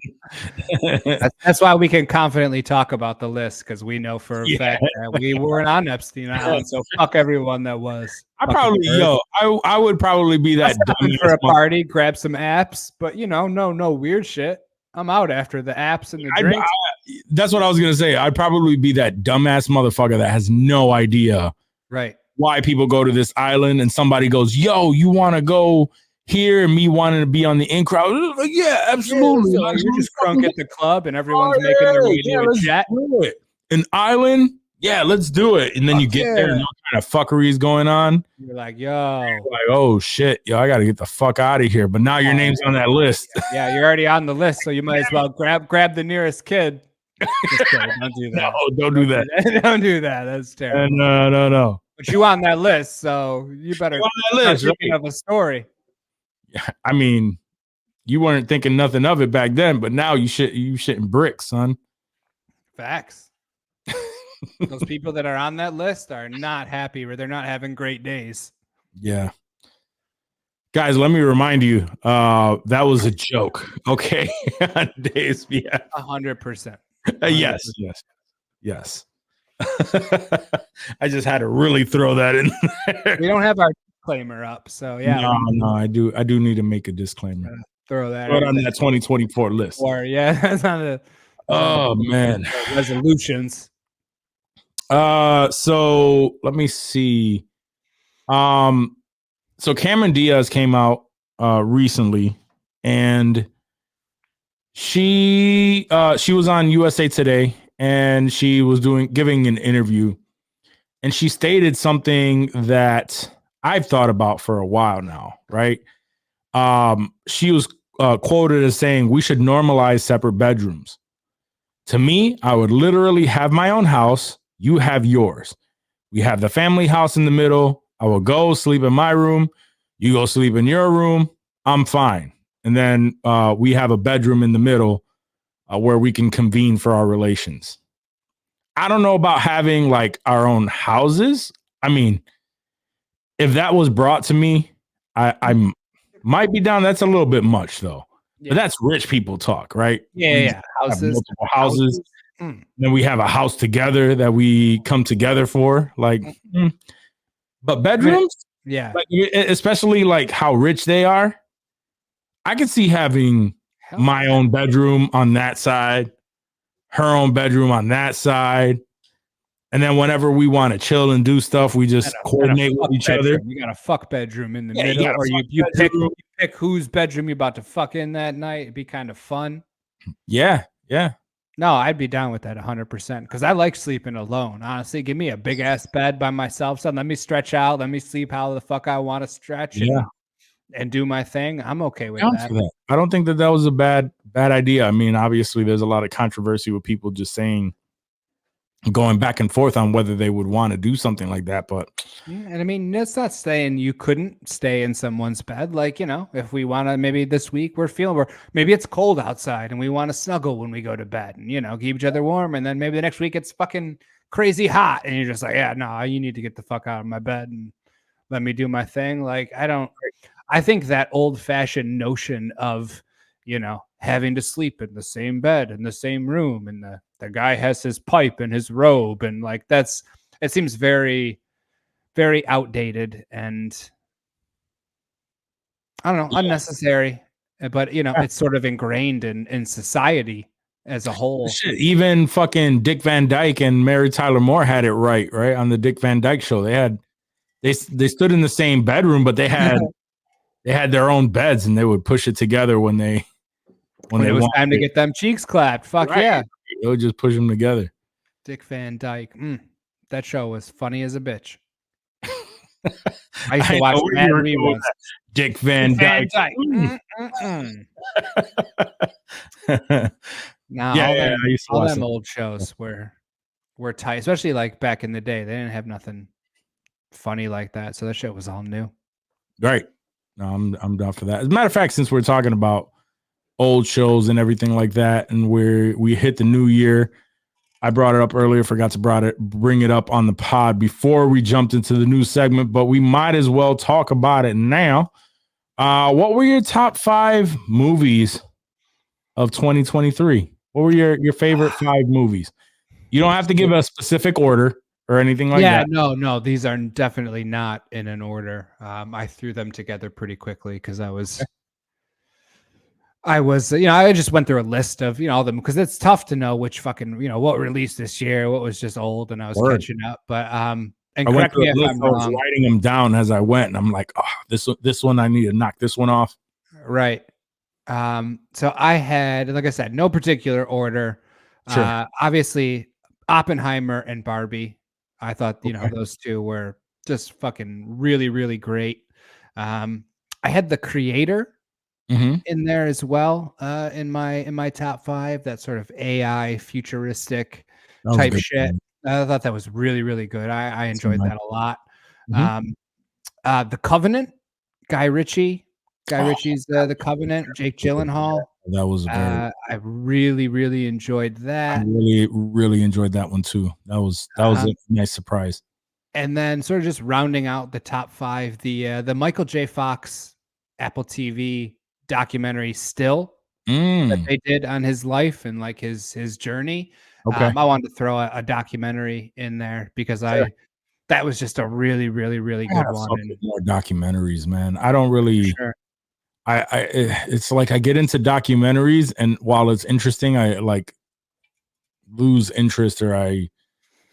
That's why we can confidently talk about the list, because we know for a fact that we weren't on Epstein Island. So fuck everyone that was. I would probably be that dumb for a party, grab some apps, but no weird shit. I'm out after the apps and the drinks. That's what I was gonna say. I'd probably be that dumbass motherfucker that has no idea why people go to this island, and somebody goes, "Yo, you want to go here?" And me wanting to be on the in crowd. Like, yeah, absolutely. Yeah, so you're just drunk at the club, and everyone's making their way to a jet. An island. Yeah, let's do it. And then you get there and all kind of fuckery is going on. You're like, yo. Oh shit, yo, I gotta get the fuck out of here. But now your name's on that list. Yeah, you're already on the list, so you might as well grab the nearest kid. Don't do that. No, don't do that. Don't do that. That's terrible. No. But you on that list, so you better on that list. Of a story. I mean, you weren't thinking nothing of it back then, but now you shitting bricks, son. Facts. Those people that are on that list are not happy, or they're not having great days. Yeah. Guys, let me remind you, that was a joke. Okay. On Dave's behalf. 100%. Yes. I just had to really throw that in there. We don't have our disclaimer up, so yeah. No, I do need to make a disclaimer. Throw that on that 2024 list. Or that's on the man. Resolutions. So let me see. So Cameron Diaz came out recently, and she was on USA Today, and she was giving an interview, and she stated something that I've thought about for a while now, right? She was quoted as saying, "We should normalize separate bedrooms." To me, I would literally have my own house. You have yours. We have the family house in the middle. I will go sleep in my room. You go sleep in your room. I'm fine. And then we have a bedroom in the middle where we can convene for our relations. I don't know about having like our own houses. I mean, if that was brought to me, I might be down. That's a little bit much though. Yeah. But that's rich people talk, right? Yeah. Houses. Then we have a house together that we come together for. Like, but bedrooms, like, especially like how rich they are. I could see having my own bedroom on that side, her own bedroom on that side. And then whenever we want to chill and do stuff, we just coordinate with each other. You got a fuck bedroom in the middle, or you pick whose bedroom you're about to fuck in that night. It'd be kind of fun. Yeah. No, I'd be down with that 100% because I like sleeping alone. Honestly, give me a big ass bed by myself. So let me stretch out. Let me sleep how the fuck I want to stretch and do my thing. I'm okay with that. I don't think that was a bad idea. I mean, obviously, there's a lot of controversy with people just saying, going back and forth on whether they would want to do something like that. But and I mean, it's not saying you couldn't stay in someone's bed. Like, if we want to, maybe this week maybe it's cold outside and we want to snuggle when we go to bed and, keep each other warm. And then maybe the next week it's fucking crazy hot. And you're just like, yeah, no, you need to get the fuck out of my bed and let me do my thing. Like, I think that old fashioned notion of, having to sleep in the same bed, in the same room, and the guy has his pipe and his robe, and like it seems very, very outdated and I don't know, unnecessary. But it's sort of ingrained in society as a whole. Shit, even fucking Dick Van Dyke and Mary Tyler Moore had it right on the Dick Van Dyke show. They stood in the same bedroom, but they had their own beds, and they would push it together when it was time to get them cheeks clapped. Fuck yeah. They would just push them together. Dick Van Dyke. That show was funny as a bitch. I used to watch mad reruns. Dick Van Dyke. All them old shows were tight, especially like back in the day. They didn't have nothing funny like that. So that show was all new. Right. No, I'm down for that. As a matter of fact, since we're talking about old shows and everything like that, and we hit the new year, I brought it up earlier, forgot to bring it up on the pod before we jumped into the new segment, but we might as well talk about it now. What were your top 5 movies of 2023? What were your favorite 5 movies? You don't have to give a specific order or anything like that. Yeah, no, these are definitely not in an order. I threw them together pretty quickly because I was, I just went through a list of, all them, because it's tough to know which fucking, what released this year, what was just old, and I was catching up. But and I went correct me if list, I'm I was wrong. writing them down as I went, and I'm like, oh, this one I need to knock this one off. Right. So I had, like I said, no particular order. Sure. Obviously, Oppenheimer and Barbie. I thought, those two were just fucking really, really great. I had The Creator in there as well, in my top 5. That sort of AI futuristic type shit. I thought that was really, really good. I enjoyed that a lot. The Covenant, Guy Ritchie's The Covenant, Jake Gyllenhaal. That was I really, really enjoyed that. I really, really enjoyed that one too. That was a nice surprise. And then sort of just rounding out the top 5, the Michael J. Fox Apple TV documentary Still that they did on his life and like his journey. Okay. I wanted to throw a documentary in there because that was just a really, really, really good one. More documentaries, man. I don't really. Sure. It's like I get into documentaries, and while it's interesting, I like lose interest or I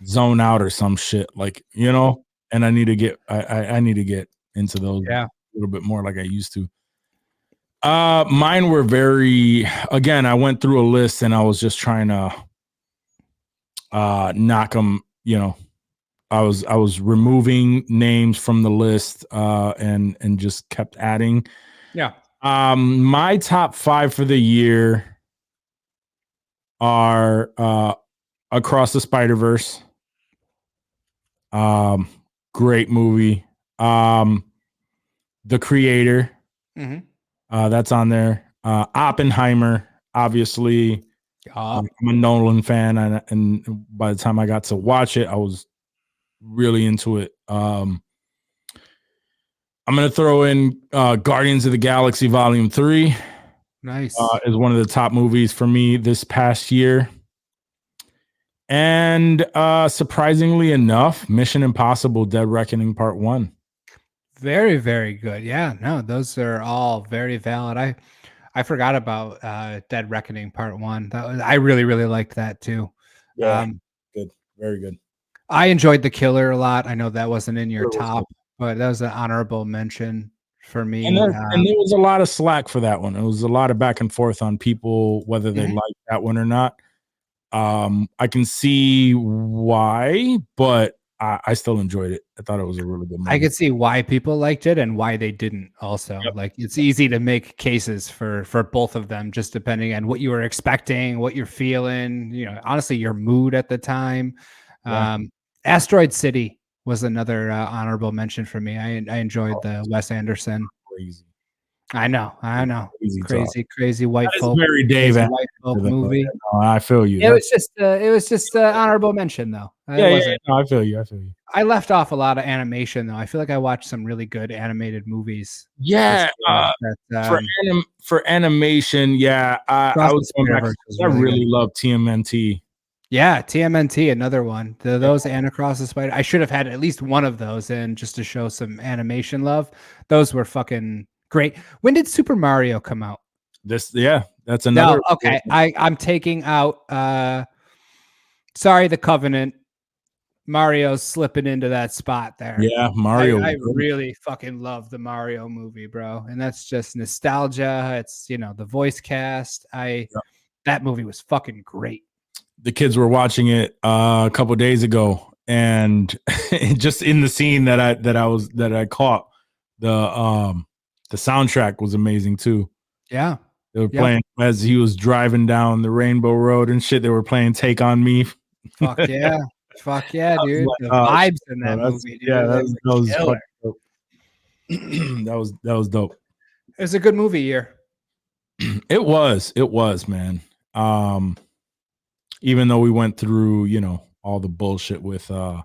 zone out or some shit, like, and I need to get I need to get into those a little bit more like I used to. Mine were again, I went through a list and I was just trying to knock them, I was removing names from the list and just kept adding. Yeah. My top 5 for the year are Across the Spider-Verse. Great movie. The Creator. That's on there. Oppenheimer, obviously. I'm a Nolan fan, and by the time I got to watch it, I was really into it. I'm going to throw in Guardians of the Galaxy Volume 3. Nice. Is one of the top movies for me this past year. And surprisingly enough, Mission Impossible Dead Reckoning Part 1. Very, very good. Yeah, no, those are all very valid. I forgot about Dead Reckoning Part 1. I really, really liked that too. Yeah, good. Very good. I enjoyed The Killer a lot. I know that wasn't in your top, but that was an honorable mention for me. And there was a lot of slack for that one. It was a lot of back and forth on people whether they liked that one or not. I can see why, but I still enjoyed it. I thought it was a really good movie. I could see why people liked it and why they didn't also. Like, it's easy to make cases for both of them, just depending on what you were expecting, what you're feeling, honestly, your mood at the time. Asteroid City was another honorable mention for me. I enjoyed the Wes Anderson. Crazy. I know. Crazy white folk. Very Dave white folk movie. I feel you. It was just honorable mention though. I feel you. I left off a lot of animation though. I feel like I watched some really good animated movies. Yeah. For animation, I was going back. I really love TMNT. Yeah, TMNT, another one. Those and Across the Spider. I should have had at least one of those in just to show some animation love. Those were fucking great. When did Super Mario come out? That's another. No, okay. I'm taking out sorry, The Covenant. Mario's slipping into that spot there. Yeah, Mario. I really fucking love the Mario movie, bro. And that's just nostalgia. It's, the voice cast. That movie was fucking great. The kids were watching it a couple of days ago, and just in the scene that I caught, the soundtrack was amazing too. Yeah, they were playing as he was driving down the Rainbow Road and shit. They were playing "Take on Me." Fuck yeah, dude! The vibes in that movie, dude. Yeah, that was that was dope. It was a good movie year. It was, man. Even though we went through, all the bullshit with the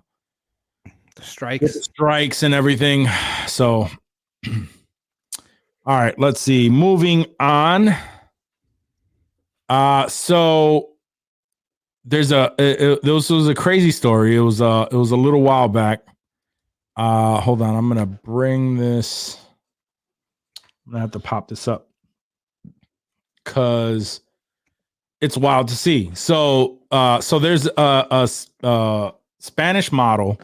strikes and everything. So, all right, let's see. Moving on. So there's this was a crazy story. It was a little while back. Hold on, I'm gonna bring this. I'm gonna have to pop this up because it's wild to see. So there's a Spanish model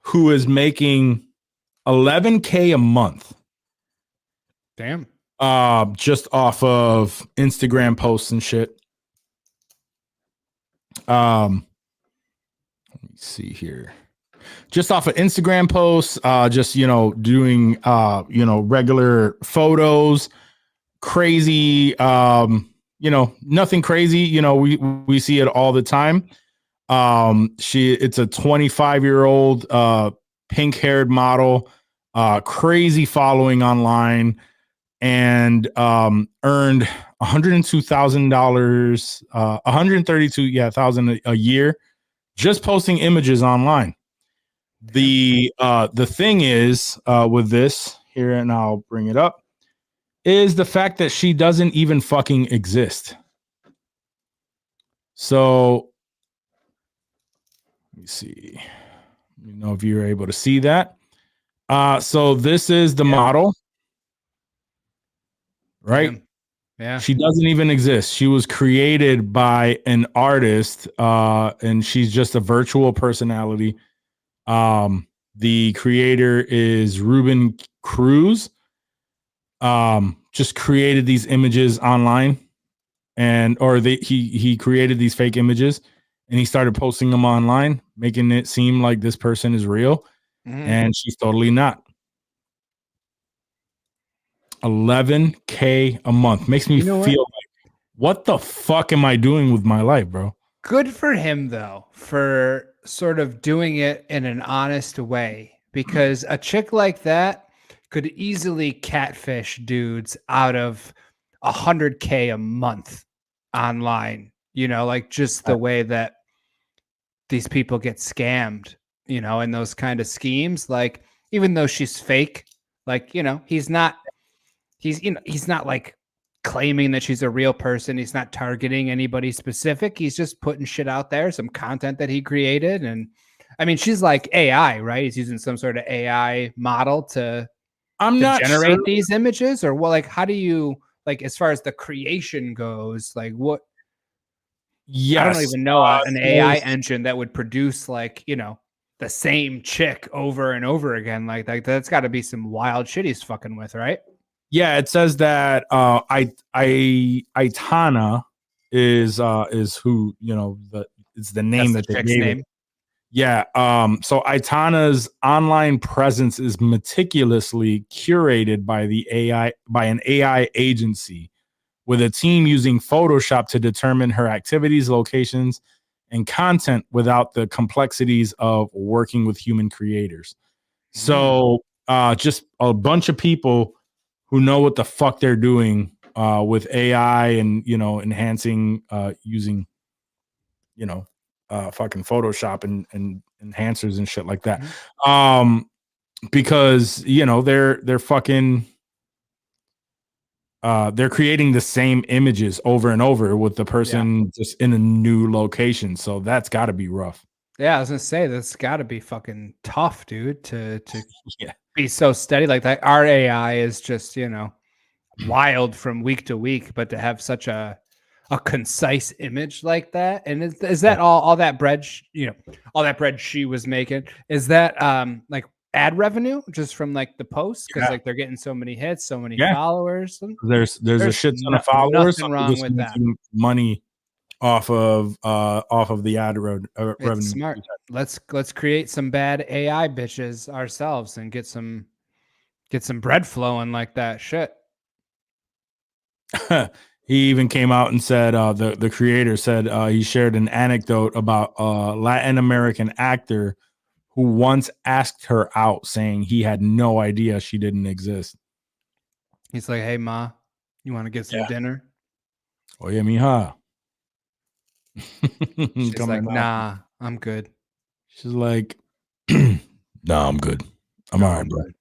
who is making $11K a month. Damn. Just off of Instagram posts and shit. Let me see here. Just off of Instagram posts, just doing regular photos, crazy, nothing crazy. We see it all the time. It's a 25-year-old pink-haired model, crazy following online, and earned $102,000, $132,000 a year just posting images online. The thing is with this here, and I'll bring it up, is the fact that she doesn't even fucking exist. So let me see. Let me know if you're able to see that. So this is the model, right? Yeah. She doesn't even exist. She was created by an artist, and she's just a virtual personality. The creator is Ruben Cruz. Just created these images online, he created these fake images, and he started posting them online, making it seem like this person is real, and she's totally not. $11K a month makes me feel like, what the fuck am I doing with my life, bro? Good for him, though, for sort of doing it in an honest way, because a chick like that could easily catfish dudes out of $100K a month online, like just the way that these people get scammed, in those kind of schemes. Like, even though she's fake, like, he's not like claiming that she's a real person. He's not targeting anybody specific. He's just putting shit out there, some content that he created. And I mean, she's like AI, right? He's using some sort of AI model to generate these images, or how do you, like, as far as the creation goes, like what? Yes. I don't even know an AI engine that would produce the same chick over and over again. Like that's got to be some wild shit he's fucking with, right? Yeah, it says that Aitana is who it's the name that they gave it. Yeah. So Aitana's online presence is meticulously curated by an AI agency, with a team using Photoshop to determine her activities, locations, and content without the complexities of working with human creators. So just a bunch of people who know what the fuck they're doing with AI and, enhancing using, fucking Photoshop and enhancers and shit like that. Because, they're fucking, they're creating the same images over and over with the person just in a new location. So that's got to be rough. Yeah, I was gonna say that's got to be fucking tough, dude. To be so steady like that. Our AI is just wild from week to week, but to have such a concise image like that, and is that all that bread? All that bread she was making, is that like ad revenue just from like the posts, because like they're getting so many hits, so many followers. There's a shit ton of followers. Nothing wrong with that. Money off of the ad revenue. It's smart. Let's create some bad AI bitches ourselves and get some bread flowing like that shit. He even came out and said, the creator said, he shared an anecdote about a Latin American actor who once asked her out, saying he had no idea she didn't exist. He's like, "Hey, Ma, you want to get some dinner?" Oye, mija. She's like, "Nah, I'm good." She's like, nah, I'm good. I'm all right, bro. Good.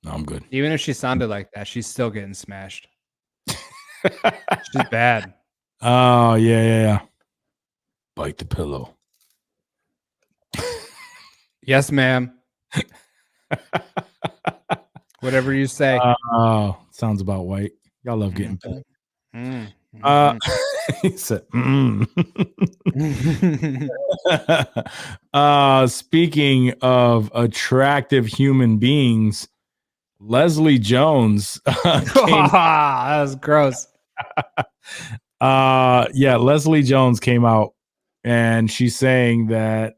No, I'm good. Even if she sounded like that, she's still getting smashed. She's bad. Oh, yeah. Bite the pillow. Yes, ma'am. Whatever you say. Oh, sounds about white. Y'all love getting pet. He said, speaking of attractive human beings, Leslie Jones that was gross. Yeah, Leslie Jones came out and she's saying that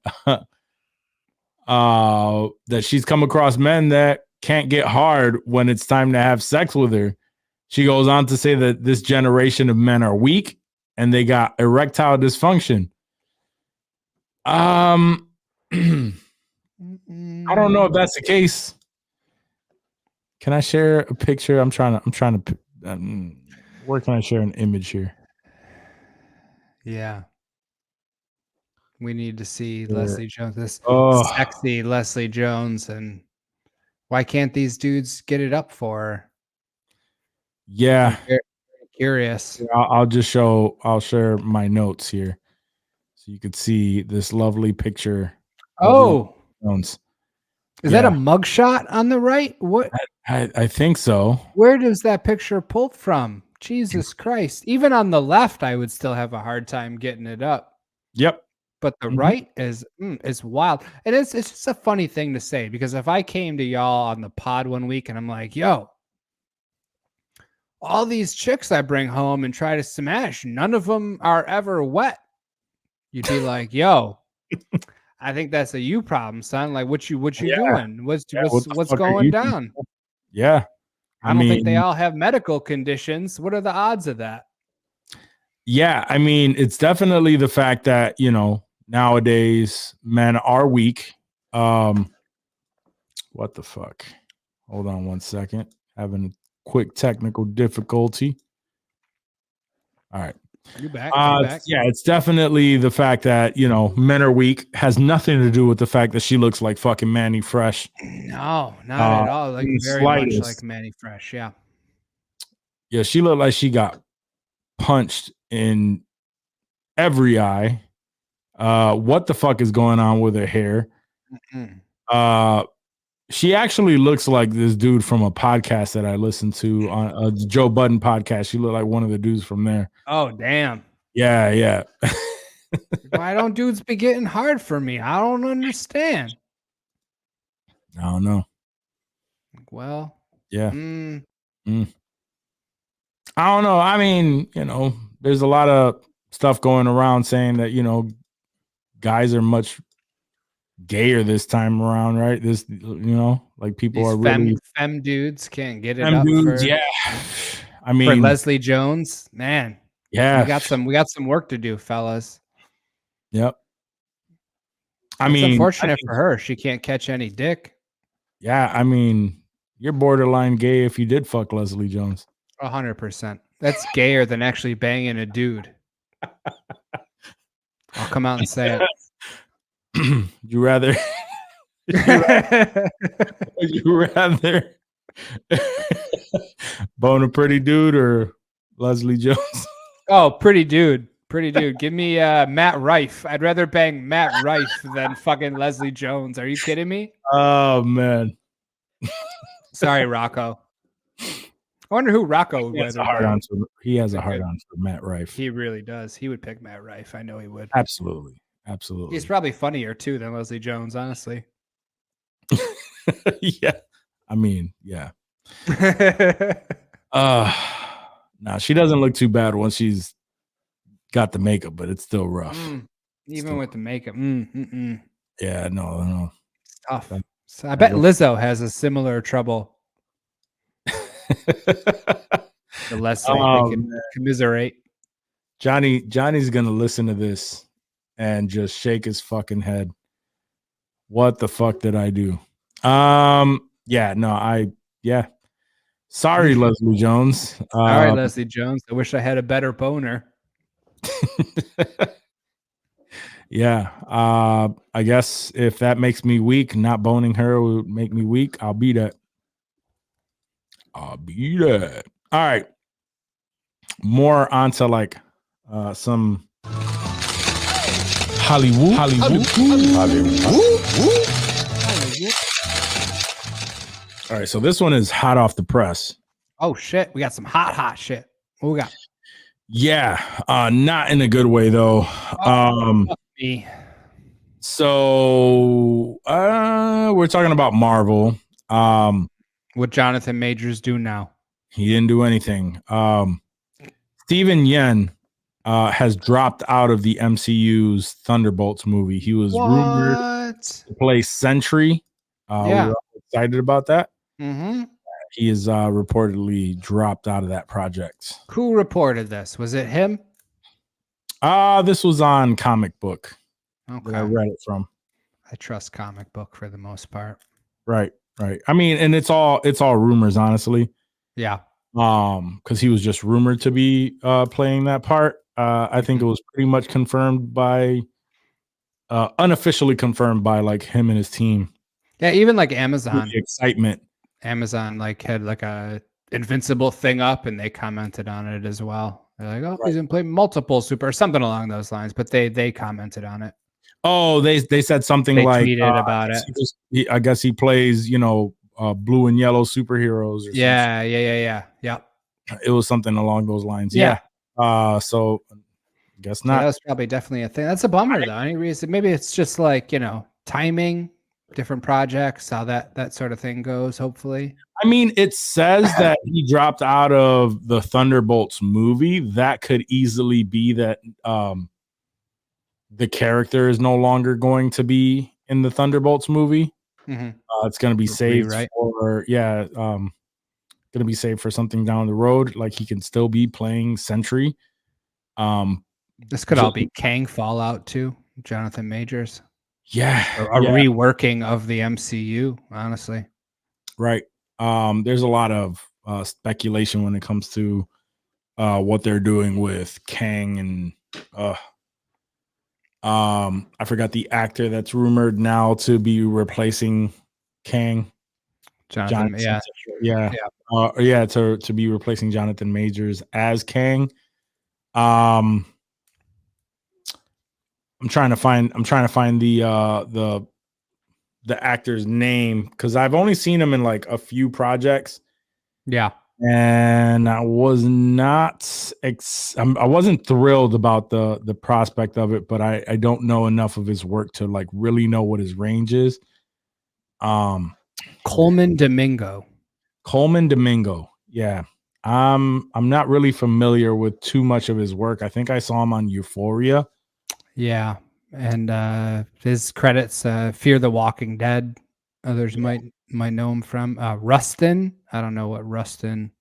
that she's come across men that can't get hard when it's time to have sex with her. She goes on to say that this generation of men are weak and they got erectile dysfunction. I don't know if that's the case. Can I share a picture? I'm trying to where can I share an image here? Yeah. We need to see Leslie Jones, this sexy Leslie Jones, and why can't these dudes get it up for her? Yeah. I'm very curious. I'll share my notes here so you could see this lovely picture. Oh, Jones. Is that a mugshot on the right? What? I think so. Where does that picture pulled from? Jesus Christ. Even on the left, I would still have a hard time getting it up. Yep. But the right is wild. And it's just a funny thing to say, because if I came to y'all on the pod one week and I'm like, yo, all these chicks I bring home and try to smash, none of them are ever wet. You'd be like, yo, I think that's a you problem, son. Like, what you doing? What's going down? Yeah. I don't think they all have medical conditions. What are the odds of that? Yeah, I mean, it's definitely the fact that, nowadays men are weak. What the fuck? Hold on one second. Having a quick technical difficulty. All right. You back? Yeah, it's definitely the fact that, men are weak. Has nothing to do with the fact that she looks like fucking Manny Fresh. No, not at all. Like very much like Manny Fresh. Yeah. Yeah, she looked like she got punched in every eye. What the fuck is going on with her hair? She actually looks like this dude from a podcast that I listened to on a Joe Budden podcast. She looked like one of the dudes from there. Oh, damn. Yeah. Why don't dudes be getting hard for me? I don't understand. I don't know. Well, yeah. I don't know. I mean, there's a lot of stuff going around saying that, guys are much gayer this time around, right? This, like people these are really femme dudes can't get it femme up dudes, for, yeah. I mean, for Leslie Jones, man. Yeah, we got some work to do, fellas. Yep. It's unfortunate for her. She can't catch any dick. Yeah, I mean, you're borderline gay if you did fuck Leslie Jones. 100%. That's gayer than actually banging a dude. I'll come out and say it. You rather bone a pretty dude or Leslie Jones? Oh, pretty dude. Give me Matt Rife. I'd rather bang Matt Rife than fucking Leslie Jones. Are you kidding me? Oh man. Sorry, Rocco. I wonder who Rocco would. He has a hard on for Matt Rife. He really does. He would pick Matt Rife. I know he would. Absolutely. He's probably funnier too than Leslie Jones, honestly. Yeah. I mean, yeah. No, she doesn't look too bad once she's got the makeup, but it's still rough. Even with the makeup. Yeah, no. It's tough. So I bet Lizzo has a similar trouble. The less they can commiserate. Johnny's gonna listen to this and just shake his fucking head. What the fuck did I do? Yeah. Sorry, Leslie Jones. All right, Leslie Jones. I wish I had a better boner. Yeah. I guess if that makes me weak, not boning her would make me weak. I'll be that. All right. More onto like some Hollywood. All right, so this one is hot off the press. Oh shit, we got some hot shit. What we got? Yeah, not in a good way though. So we're talking about Marvel. What Jonathan Majors do now? He didn't do anything. Steven Yuen has dropped out of the MCU's Thunderbolts movie. He was rumored to play Sentry. We were excited about that. Mm-hmm. He is reportedly dropped out of that project. Who reported this? Was it him? This was on Comic Book. Okay. I read it from. I trust Comic Book for the most part. Right. I mean, and it's all rumors, honestly. Yeah. Because he was just rumored to be playing that part. I think it was pretty much confirmed by unofficially confirmed by like him and his team. Yeah, even like Amazon. The excitement. Amazon like had like a Invincible thing up and they commented on it as well. They're like, oh, he's gonna play multiple super or something along those lines, but they commented on it. Oh, they said something like tweeted about it. I guess he plays, blue and yellow superheroes. Or Yeah. It was something along those lines. Yeah. So I guess not. Yeah, that's probably definitely a thing. That's a bummer though. Any reason? Maybe it's just like, timing, different projects, how that sort of thing goes, hopefully. I mean, it says that he dropped out of the Thunderbolts movie. That could easily be that the character is no longer going to be in the Thunderbolts movie. Mm-hmm. It's going to be saved for, going to be saved for something down the road. Like he can still be playing Sentry. This could all be Kang Fallout too, Jonathan Majors. Yeah. A reworking of the MCU, honestly. Right. There's a lot of speculation when it comes to what they're doing with Kang and I forgot the actor that's rumored now to be replacing Kang. Jonathan to be replacing Jonathan Majors as Kang. I'm trying to find the actor's name because I've only seen him in like a few projects. Yeah. And I was not I wasn't thrilled about the prospect of it, but I don't know enough of his work to like really know what his range is. Coleman Domingo. Yeah. I'm not really familiar with too much of his work. I think I saw him on Euphoria. Yeah. And his credits, Fear the Walking Dead. Others might know him from Rustin. I don't know what Rustin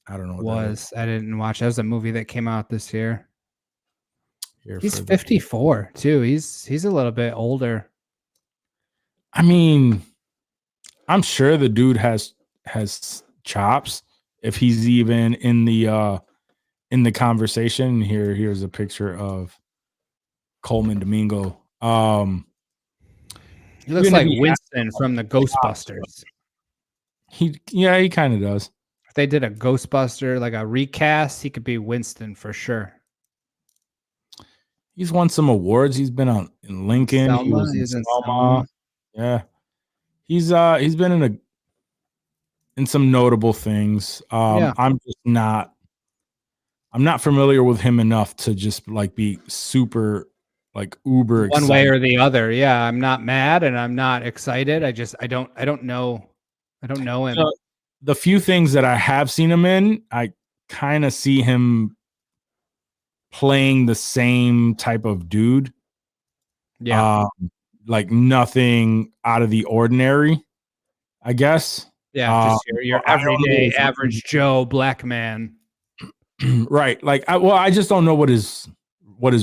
was. I didn't watch. That was a movie that came out this year. He's 54 too. He's a little bit older. I mean, I'm sure the dude has chops if he's even in the conversation. Here's a picture of Coleman Domingo. He looks like Winston from the Ghostbusters. He kind of does. If they did a Ghostbuster, like a recast, he could be Winston for sure. He's won some awards. He's been in Lincoln. Selma. He was in Selma. Yeah. He's been in some notable things. I'm not familiar with him enough to just like be super like uber one excited. way or the other. Yeah, I'm not mad and I'm not excited. I don't know him. So, the few things that I have seen him in, I kind of see him playing the same type of dude. Yeah. Like nothing out of the ordinary, I guess. Yeah, just your everyday average Joe black man. Right. Like I just don't know what his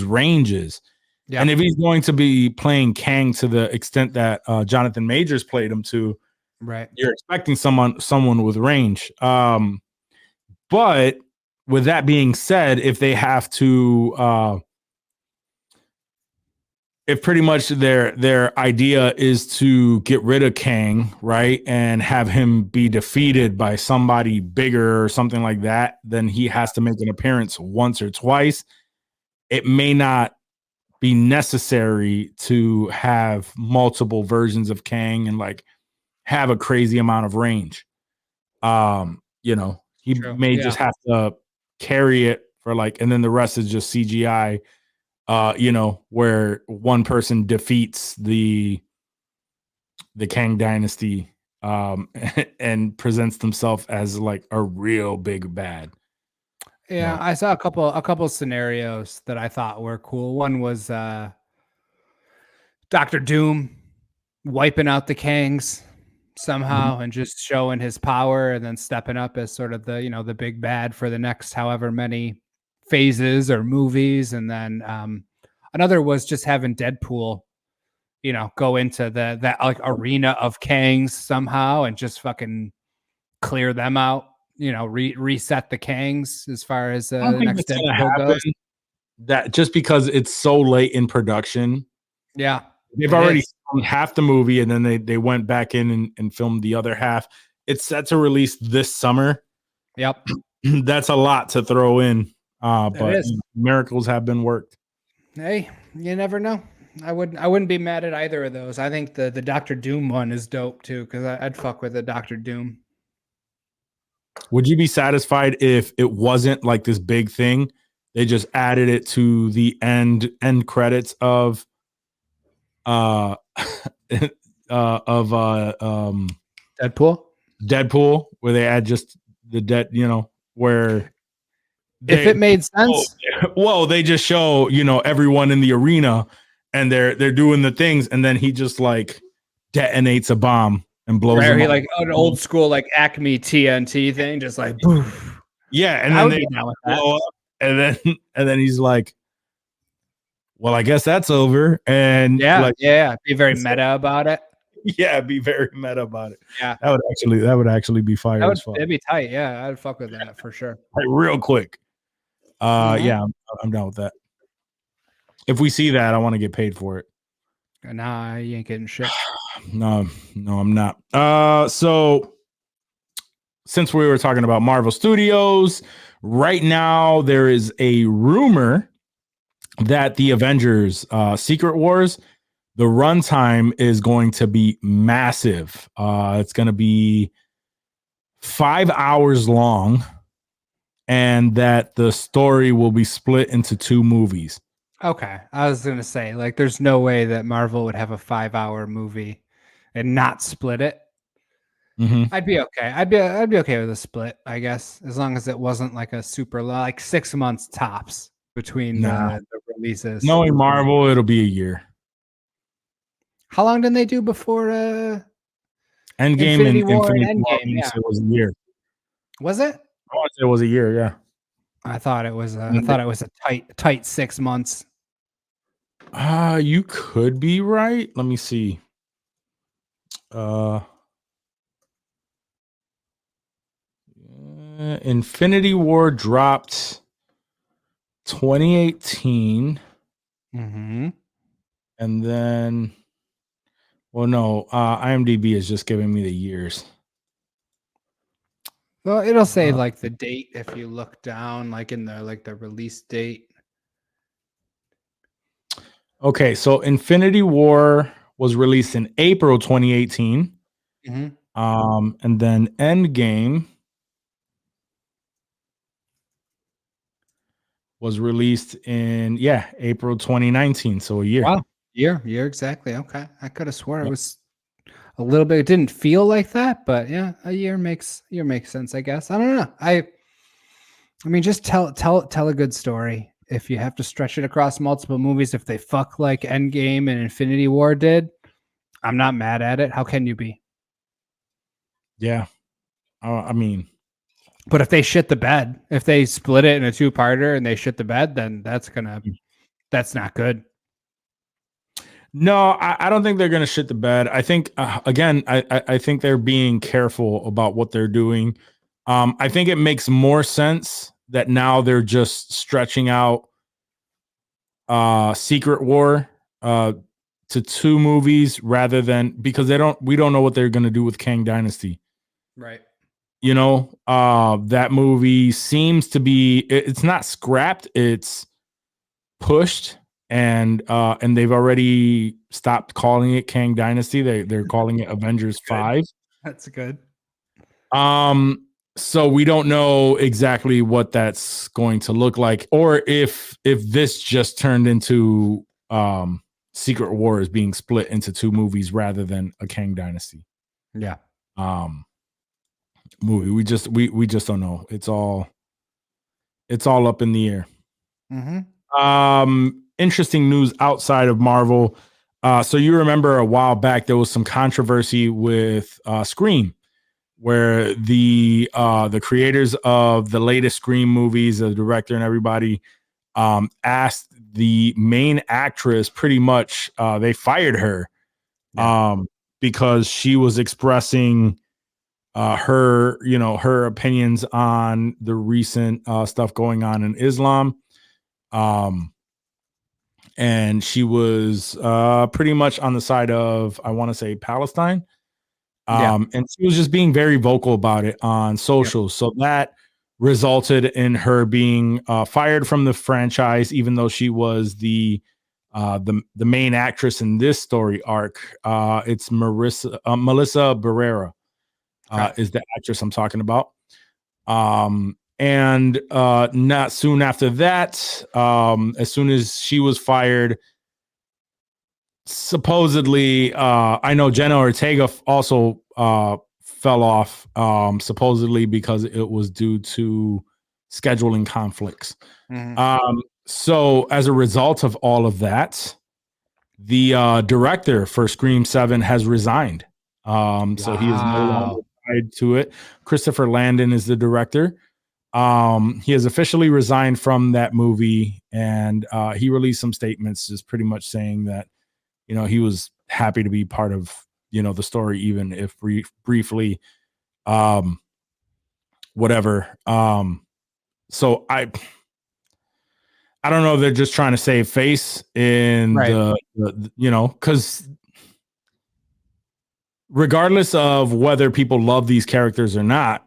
range is. Yeah. And if he's going to be playing Kang to the extent that Jonathan Majors played him to, right, you're expecting someone with range. But with that being said, if they have to, if pretty much their idea is to get rid of Kang, right, and have him be defeated by somebody bigger or something like that, then he has to make an appearance once or twice. It may not be necessary to have multiple versions of Kang and like have a crazy amount of range. You know, he may just have to carry it for like, and then the rest is just CGI. You know, where one person defeats the Kang dynasty and presents themselves as like a real big bad. Yeah, I saw a couple scenarios that I thought were cool. One was Doctor Doom wiping out the Kangs somehow and just showing his power and then stepping up as sort of the, you know, the big bad for the next however many phases or movies. And then another was just having Deadpool, you know, go into that like arena of Kangs somehow and just fucking clear them out, you know, reset the Kangs as far as the next Deadpool goes. That just because it's so late in production. Yeah. They've already filmed half the movie and then they went back in and filmed the other half. It's set to release this summer. Yep. That's a lot to throw in. But miracles have been worked. Hey, you never know. I wouldn't be mad at either of those. I think the Doctor Doom one is dope too, because I'd fuck with the Doctor Doom. Would you be satisfied if it wasn't like this big thing? They just added it to the end credits of Deadpool, where they add just the dead, you know, where if it made sense. Well, they just show, you know, everyone in the arena and they're doing the things, and then he just like detonates a bomb and blows them up. Like an old school like Acme TNT thing, just like poof. Yeah, and then they blow up, and then he's like, well, I guess that's over. And be very meta about it. Yeah, be very meta about it. Yeah, that would actually be fire as fuck. It'd be tight. Yeah, I'd fuck with that for sure. Like, real quick. Yeah, I'm down with that. If we see that, I want to get paid for it. Nah, you ain't getting shit. No, I'm not. So since we were talking about Marvel Studios, right now there is a rumor that the Avengers Secret Wars, the runtime is going to be massive. It's going to be 5 hours long, and that the story will be split into 2 movies. Okay, I was going to say, like, there's no way that Marvel would have a 5-hour movie and not split it. I'd be okay. I'd be okay with a split, I guess, as long as it wasn't like a super like 6 months tops between the releases. Knowing Marvel, it'll be a year. How long did they do before Endgame Infinity and War Infinity and War? Endgame? Yeah. It was a year. Was it? I want to say it was a year. Yeah. I thought it was. I thought it was a tight 6 months. You could be right. Let me see. Infinity War dropped 2018. And then, well, no, IMDb is just giving me the years. Well, it'll say like the date if you look down, like in the release date. Okay, so Infinity War was released in April 2018. And then Endgame was released in April 2019, so a year. Wow, year exactly. Okay, I could have swore it was a little bit. It didn't feel like that, but yeah, a year makes sense, I guess. I don't know. I mean, just tell a good story. If you have to stretch it across multiple movies, if they fuck like Endgame and Infinity War did, I'm not mad at it. How can you be? Yeah, I mean, but if they shit the bed, if they split it in a 2-parter and they shit the bed, then that's not good. No, I don't think they're going to shit the bed. I think again, I think they're being careful about what they're doing. I think it makes more sense that now they're just stretching out Secret War to 2 movies rather than, because we don't know what they're going to do with Kang Dynasty. Right. You know, that movie seems to be, it's not scrapped, it's pushed, and they've already stopped calling it Kang Dynasty. They're calling it Avengers 5. That's good. So we don't know exactly what that's going to look like, or if this just turned into Secret Wars being split into 2 movies rather than a Kang Dynasty. Yeah. Movie. We just don't know. It's all up in the air. Interesting news outside of Marvel. So you remember a while back there was some controversy with Scream, where the creators of the latest Scream movies, the director and everybody, asked the main actress, pretty much they fired her because she was expressing her opinions on the recent stuff going on in Islam. And she was pretty much on the side of, I want to say, Palestine. And she was just being very vocal about it on social. So that resulted in her being fired from the franchise, even though she was the main actress in this story arc. It's Melissa Barrera. Is the actress I'm talking about. And not soon after that, as soon as she was fired, supposedly, I know Jenna Ortega also fell off, supposedly because it was due to scheduling conflicts. So as a result of all of that, the director for Scream 7 has resigned. So he is no longer tied to it. Christopher Landon is the director. He has officially resigned from that movie, and he released some statements just pretty much saying that, you know, he was happy to be part of, you know, the story, even if briefly, whatever. So I don't know. They're just trying to save face in the you know, because regardless of whether people love these characters or not,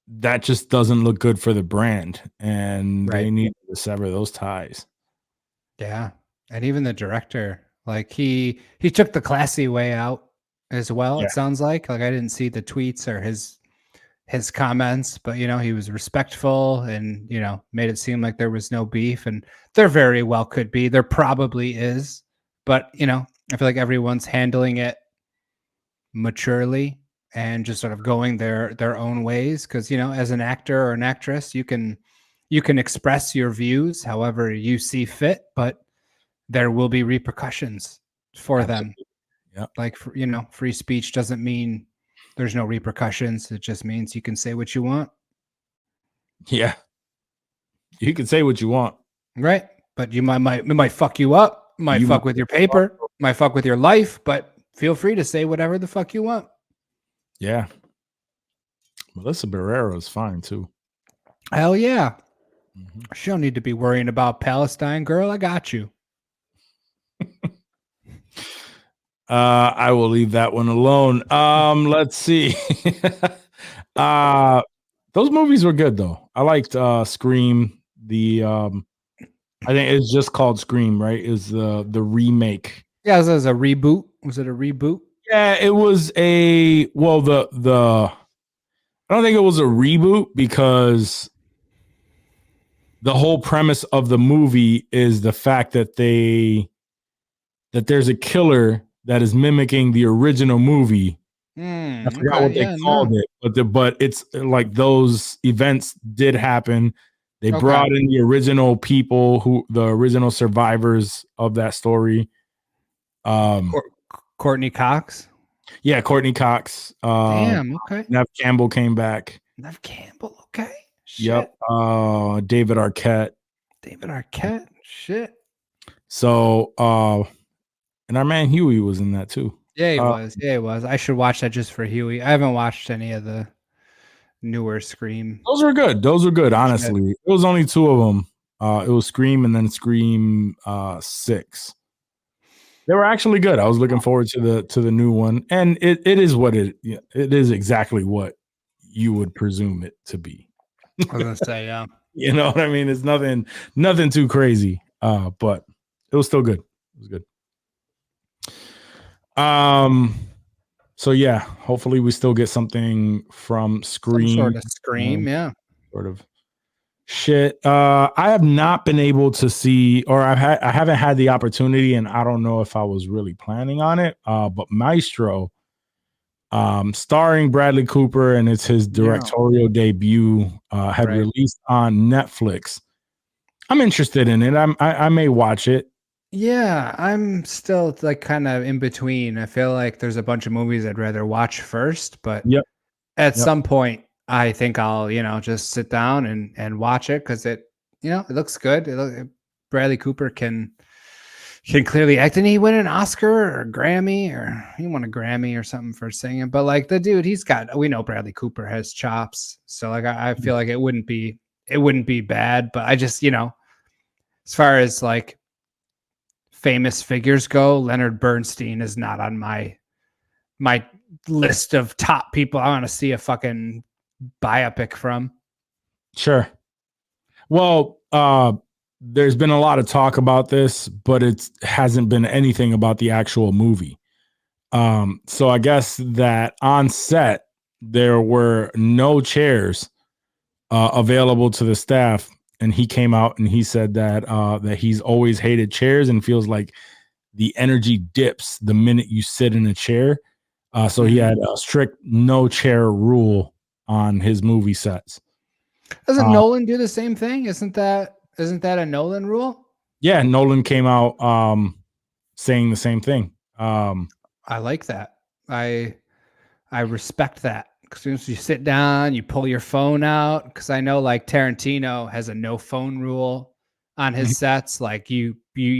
that just doesn't look good for the brand, and they need to sever those ties. Yeah. And even the director, like he took the classy way out as well. It sounds like I didn't see the tweets or his comments, but you know, he was respectful and, you know, made it seem like there was no beef, and there very well could be. There probably is, but you know, I feel like everyone's handling it maturely and just sort of going their own ways, because you know, as an actor or an actress, you can express your views however you see fit, but there will be repercussions for them. Like, you know, free speech doesn't mean there's no repercussions. It just means you can say what you want. Yeah, you can say what you want, right? But you might fuck you up, might fuck with your paper, might fuck with your life, but feel free to say whatever the fuck you want. Yeah. Melissa Barrera is fine too. Hell yeah. She don't need to be worrying about Palestine, girl. I got you. I will leave that one alone. Let's see. Those movies were good though. I liked Scream. I think it's just called Scream, right? Is the remake. Yeah, it was a reboot. Was it a reboot? Yeah, it was a I don't think it was a reboot, because the whole premise of the movie is the fact that there's a killer that is mimicking the original movie. I forgot what they called it, but it's like those events did happen. They brought in the original people, the original survivors of that story. Courtney Cox. Yeah, Courtney Cox. Damn. Okay. Nev Campbell came back. Nev Campbell. Okay. Shit. Yep. David Arquette. David Arquette. Shit. So, And our man Huey was in that too. Yeah, he was. Yeah, he was. I should watch that just for Huey. I haven't watched any of the newer Scream. Those were good. Those were good. Honestly, it was only 2 of them. It was Scream and then Scream 6. They were actually good. I was looking forward to the new one, and it is what it is exactly what you would presume it to be. I was gonna say, yeah. You know what I mean? It's nothing too crazy. But it was still good. It was good. So yeah, hopefully we still get something from Scream. Some sort of Scream, yeah. Sort of shit. I have not been able to see, or I haven't had the opportunity, and I don't know if I was really planning on it. But Maestro, starring Bradley Cooper, and it's his directorial debut, had released on Netflix. I'm interested in it. I may watch it. Yeah, I'm still like kind of in between. I feel like there's a bunch of movies I'd rather watch first, but at some point I think I'll, just sit down and watch it because it looks good. Bradley Cooper can clearly act. Didn't he win an Oscar or a Grammy, or he won a Grammy or something for singing? But like the dude, we know Bradley Cooper has chops. So like I feel like it wouldn't be bad, but I just, as far as like famous figures go, Leonard Bernstein is not on my list of top people I want to see a fucking biopic from. Sure. Well, there's been a lot of talk about this, but it hasn't been anything about the actual movie. So I guess that on set there were no chairs available to the staff. And he came out and he said that that he's always hated chairs and feels like the energy dips the minute you sit in a chair. So he had a strict no chair rule on his movie sets. Doesn't Nolan do the same thing? Isn't that a Nolan rule? Yeah, Nolan came out saying the same thing. I like that. I respect that. As soon as you sit down, you pull your phone out. Because I know, like Tarantino has a no phone rule on his sets. Like you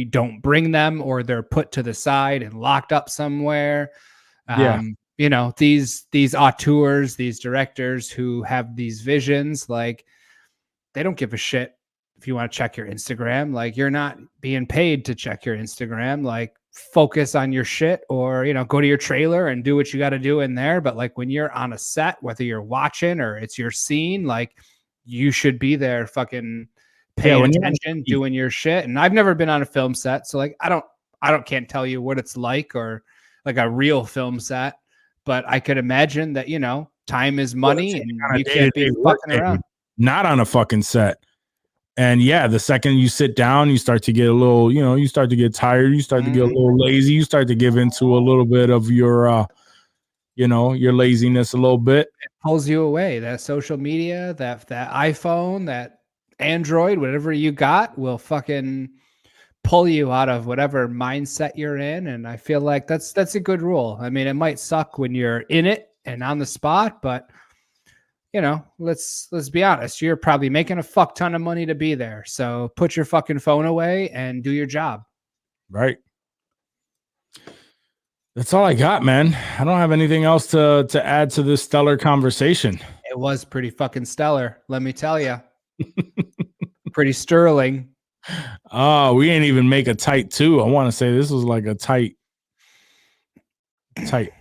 don't bring them, or they're put to the side and locked up somewhere. These auteurs, these directors who have these visions, like they don't give a shit if you want to check your Instagram. Like you're not being paid to check your Instagram. Like focus on your shit, or go to your trailer and do what you got to do in there. But like when you're on a set, whether you're watching or it's your scene, like you should be there fucking paying attention, doing your shit. And I've never been on a film set, so like I can't tell you what it's like, or like a real film set, but I could imagine that time is money, and you can't be fucking around. Not on a fucking set. And yeah, the second you sit down, you start to get a little, you start to get tired. You start to get a little lazy. You start to give into a little bit of your, your laziness a little bit. It pulls you away. That social media, that iPhone, that Android, whatever you got will fucking pull you out of whatever mindset you're in. And I feel like that's a good rule. I mean, it might suck when you're in it and on the spot, but let's be honest. You're probably making a fuck ton of money to be there. So put your fucking phone away and do your job. Right. That's all I got, man. I don't have anything else to add to this stellar conversation. It was pretty fucking stellar, let me tell you. Pretty sterling. Oh, we ain't even make a tight 2. I want to say this was like a tight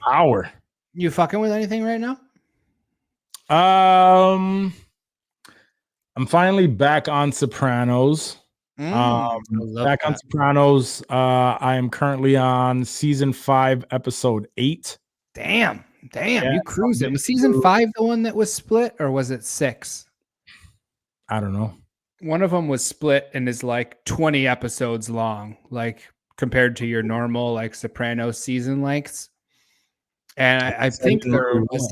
hour. You fucking with anything right now? I'm finally back on Sopranos. Back on Sopranos. I am currently on season 5, episode 8. Damn, you cruising. Was season 5 the one that was split, or was it 6? I don't know. One of them was split and is like 20 episodes long, like compared to your normal like Sopranos season lengths. And I think there was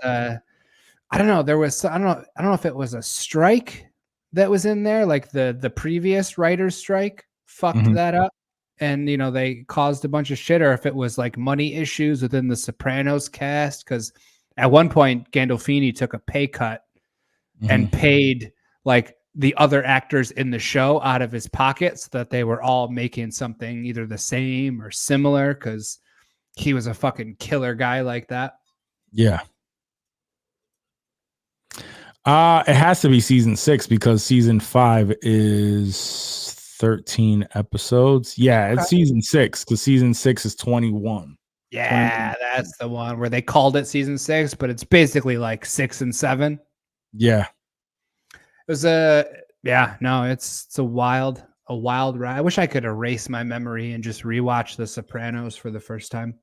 I don't know if it was a strike that was in there, like the previous writer's strike fucked that up, and they caused a bunch of shit, or if it was like money issues within the Sopranos cast, because at one point Gandolfini took a pay cut and paid like the other actors in the show out of his pocket so that they were all making something either the same or similar, because he was a fucking killer guy like that. Yeah. It has to be season 6 because season 5 is 13 episodes. Yeah, it's season 6 because season 6 is 21. Yeah, that's the one where they called it season 6, but it's basically like 6 and 7. Yeah. It was it's a wild ride. I wish I could erase my memory and just rewatch The Sopranos for the first time.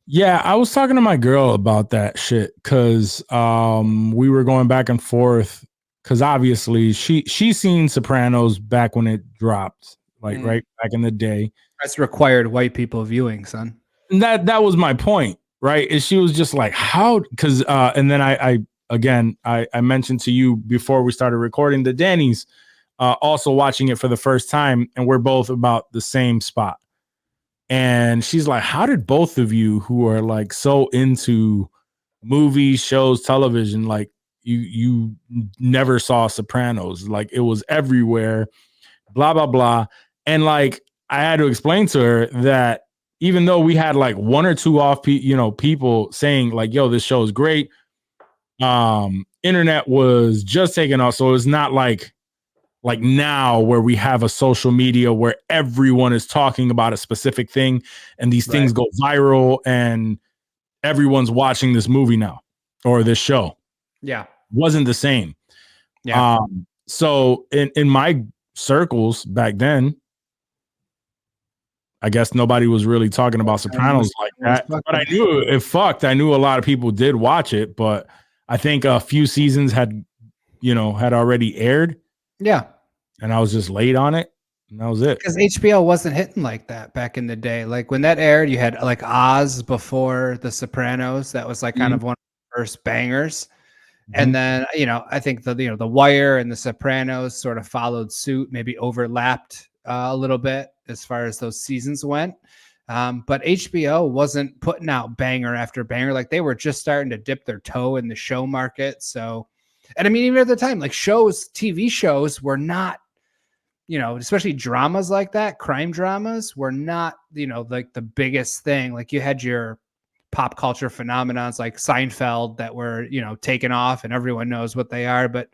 Yeah, I was talking to my girl about that shit because we were going back and forth because obviously she's seen Sopranos back when it dropped, like right back in the day. That's required white people viewing, son. And that was my point, right? And she was just like, how? Because and then I mentioned to you before we started recording that Danny's also watching it for the first time, and we're both about the same spot. And she's like, how did both of you who are like so into movies, shows, television, like you never saw Sopranos, like it was everywhere, blah, blah, blah. And like, I had to explain to her that even though we had like one or two people saying like, yo, this show is great. Internet was just taking off. So it's not like now where we have a social media where everyone is talking about a specific thing and these things go viral and everyone's watching this movie now or this show. Yeah. Wasn't the same. Yeah. So in my circles back then, I guess nobody was really talking about Sopranos like that, but I knew it fucked. I knew a lot of people did watch it, but I think a few seasons had already aired. Yeah. And I was just late on it, and that was it. Because HBO wasn't hitting like that back in the day. Like when that aired, you had like Oz before The Sopranos. That was like kind of one of the first bangers. And then, I think The Wire and The Sopranos sort of followed suit, maybe overlapped a little bit as far as those seasons went. But HBO wasn't putting out banger after banger. Like they were just starting to dip their toe in the show market. So, and I mean, even at the time, like TV shows were not, especially dramas like that, crime dramas were not, like the biggest thing. Like you had your pop culture phenomenons like Seinfeld that were, taken off and everyone knows what they are. But,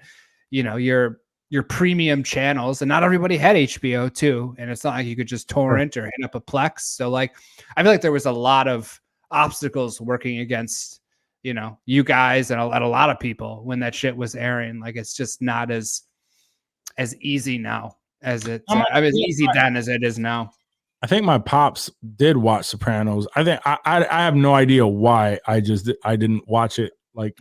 your premium channels, and not everybody had HBO too. And it's not like you could just torrent or hit up a Plex. So like, I feel like there was a lot of obstacles working against, you guys and a lot of people when that shit was airing. Like, it's just not as easy now as as easy then as it is now. I think my pops did watch Sopranos. I think I have no idea why I didn't watch it. Like,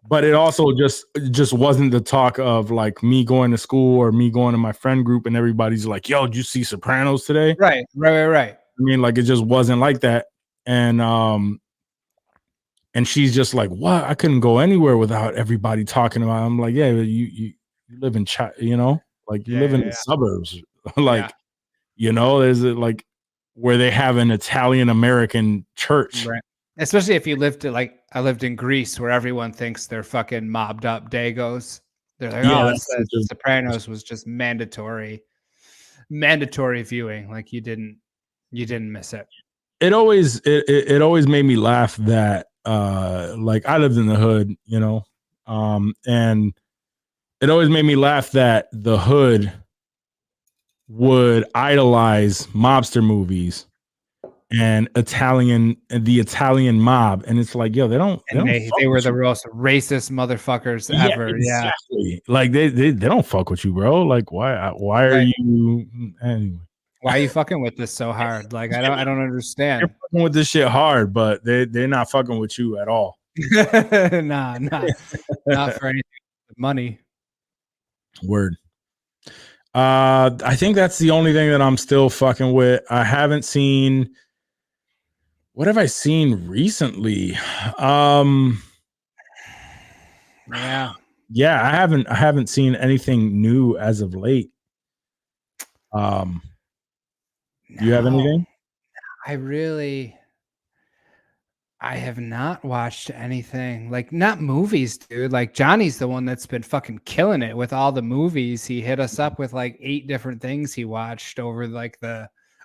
but it also just wasn't the talk of like me going to school or me going to my friend group and everybody's like, yo, did you see Sopranos today? Right. I mean, like it just wasn't like that. And she's just like, what? I couldn't go anywhere without everybody talking about it. I'm like, yeah, you live in like you live in the suburbs. Like, there's like where they have an Italian American church. Right. Especially if you lived I lived in Greece where everyone thinks they're fucking mobbed up Dagos. They're like, Sopranos was just mandatory viewing. Like you didn't miss it. It always made me laugh that like I lived in the hood, and it always made me laugh that the hood would idolize mobster movies and the Italian mob, and it's like, yo, they were the most racist motherfuckers ever. Yeah, exactly. Like they don't fuck with you, bro. Like why are you anyway? Why are you fucking with this so hard? Like I don't understand. You're fucking with this shit hard, but they're not fucking with you at all. Nah, not for anything but money. Word. I think that's the only thing that I'm still fucking with. I haven't seen. What have I seen recently? Yeah, I haven't seen anything new as of late. Do you have anything? I have not watched anything, like not movies, dude. Like Johnny's the one that's been fucking killing it with all the movies. He hit us up with like 8 different things he watched over like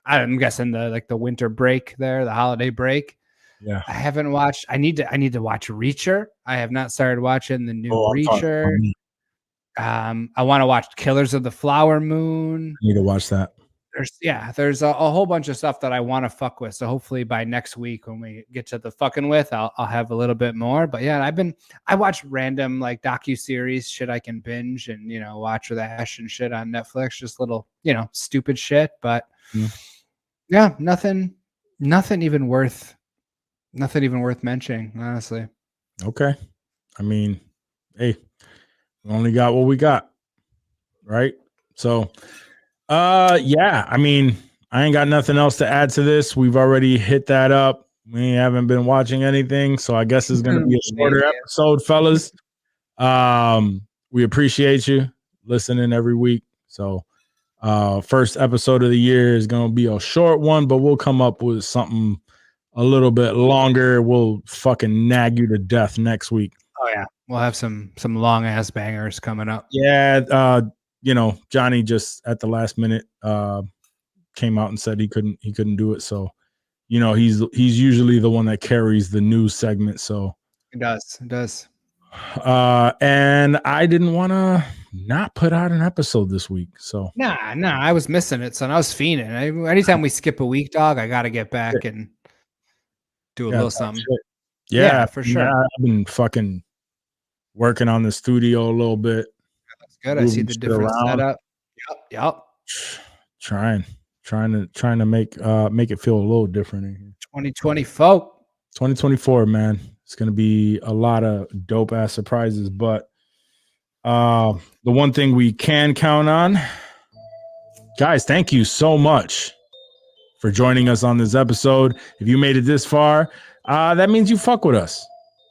I'm guessing the winter break there, the holiday break. Yeah. I haven't watched. I need to watch Reacher. I have not started watching the new Reacher. I want to watch Killers of the Flower Moon. I need to watch that. There's a whole bunch of stuff that I want to fuck with. So hopefully by next week when we get to the fucking with, I'll have a little bit more. But yeah, I watch random like docu-series shit I can binge and watch with Ash and shit on Netflix, just little stupid shit. But yeah, nothing even worth mentioning, honestly. Okay. I mean, hey, we only got what we got, right? So yeah, I mean, I ain't got nothing else to add to this. We've already hit that up. We haven't been watching anything, so I guess it's gonna be a shorter episode, fellas. We appreciate you listening every week. So first episode of the year is gonna be a short one, but we'll come up with something a little bit longer. We'll fucking nag you to death next week. Oh yeah, we'll have some long ass bangers coming up. Yeah, Johnny just at the last minute came out and said he couldn't do it. So, he's usually the one that carries the news segment. So it does. And I didn't want to not put out an episode this week. So nah, I was missing it, son. I was fiending. Anytime we skip a week, dog, I got to get back and do a little something. Yeah, for sure. I've been fucking working on the studio a little bit. That's good. I see the different setup. Yep. Trying to make it feel a little different in here. 2024, man. It's gonna be a lot of dope ass surprises, but the one thing we can count on, guys, thank you so much for joining us on this episode. If you made it this far, that means you fuck with us,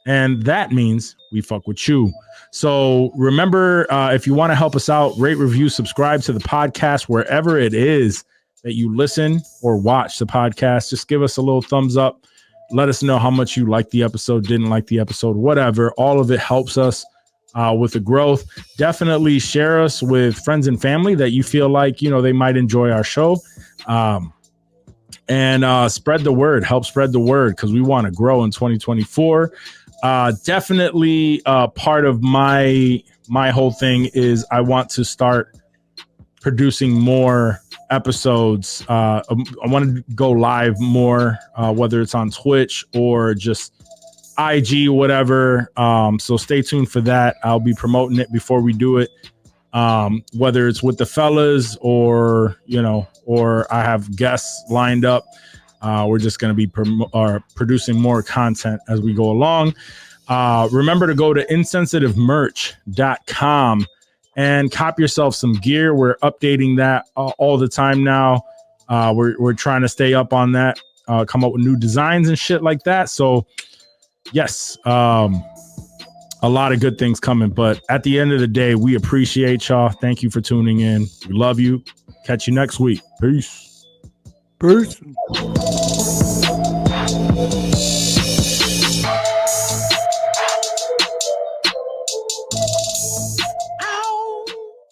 and that means we fuck with you. So remember, if you want to help us out, rate, review, subscribe to the podcast wherever it is that you listen or watch the podcast. Just give us a little thumbs up. Let us know how much you liked the episode, didn't like the episode, whatever. All of it helps us with the growth. Definitely share us with friends and family that you feel like, they might enjoy our show. And spread the word, help spread the word, because we want to grow in 2024. Definitely part of my whole thing is I want to start producing more episodes. I want to go live more, whether it's on Twitch or just IG, whatever. So stay tuned for that. I'll be promoting it before we do it. Whether it's with the fellas or I have guests lined up. We're just going to be producing more content as we go along. Remember to go to insensitivemerch.com and cop yourself some gear. We're updating that all the time now. We're trying to stay up on that, come up with new designs and shit like that. So yes, a lot of good things coming, but at the end of the day, we appreciate y'all. Thank you for tuning in. We love you. Catch you next week. Peace.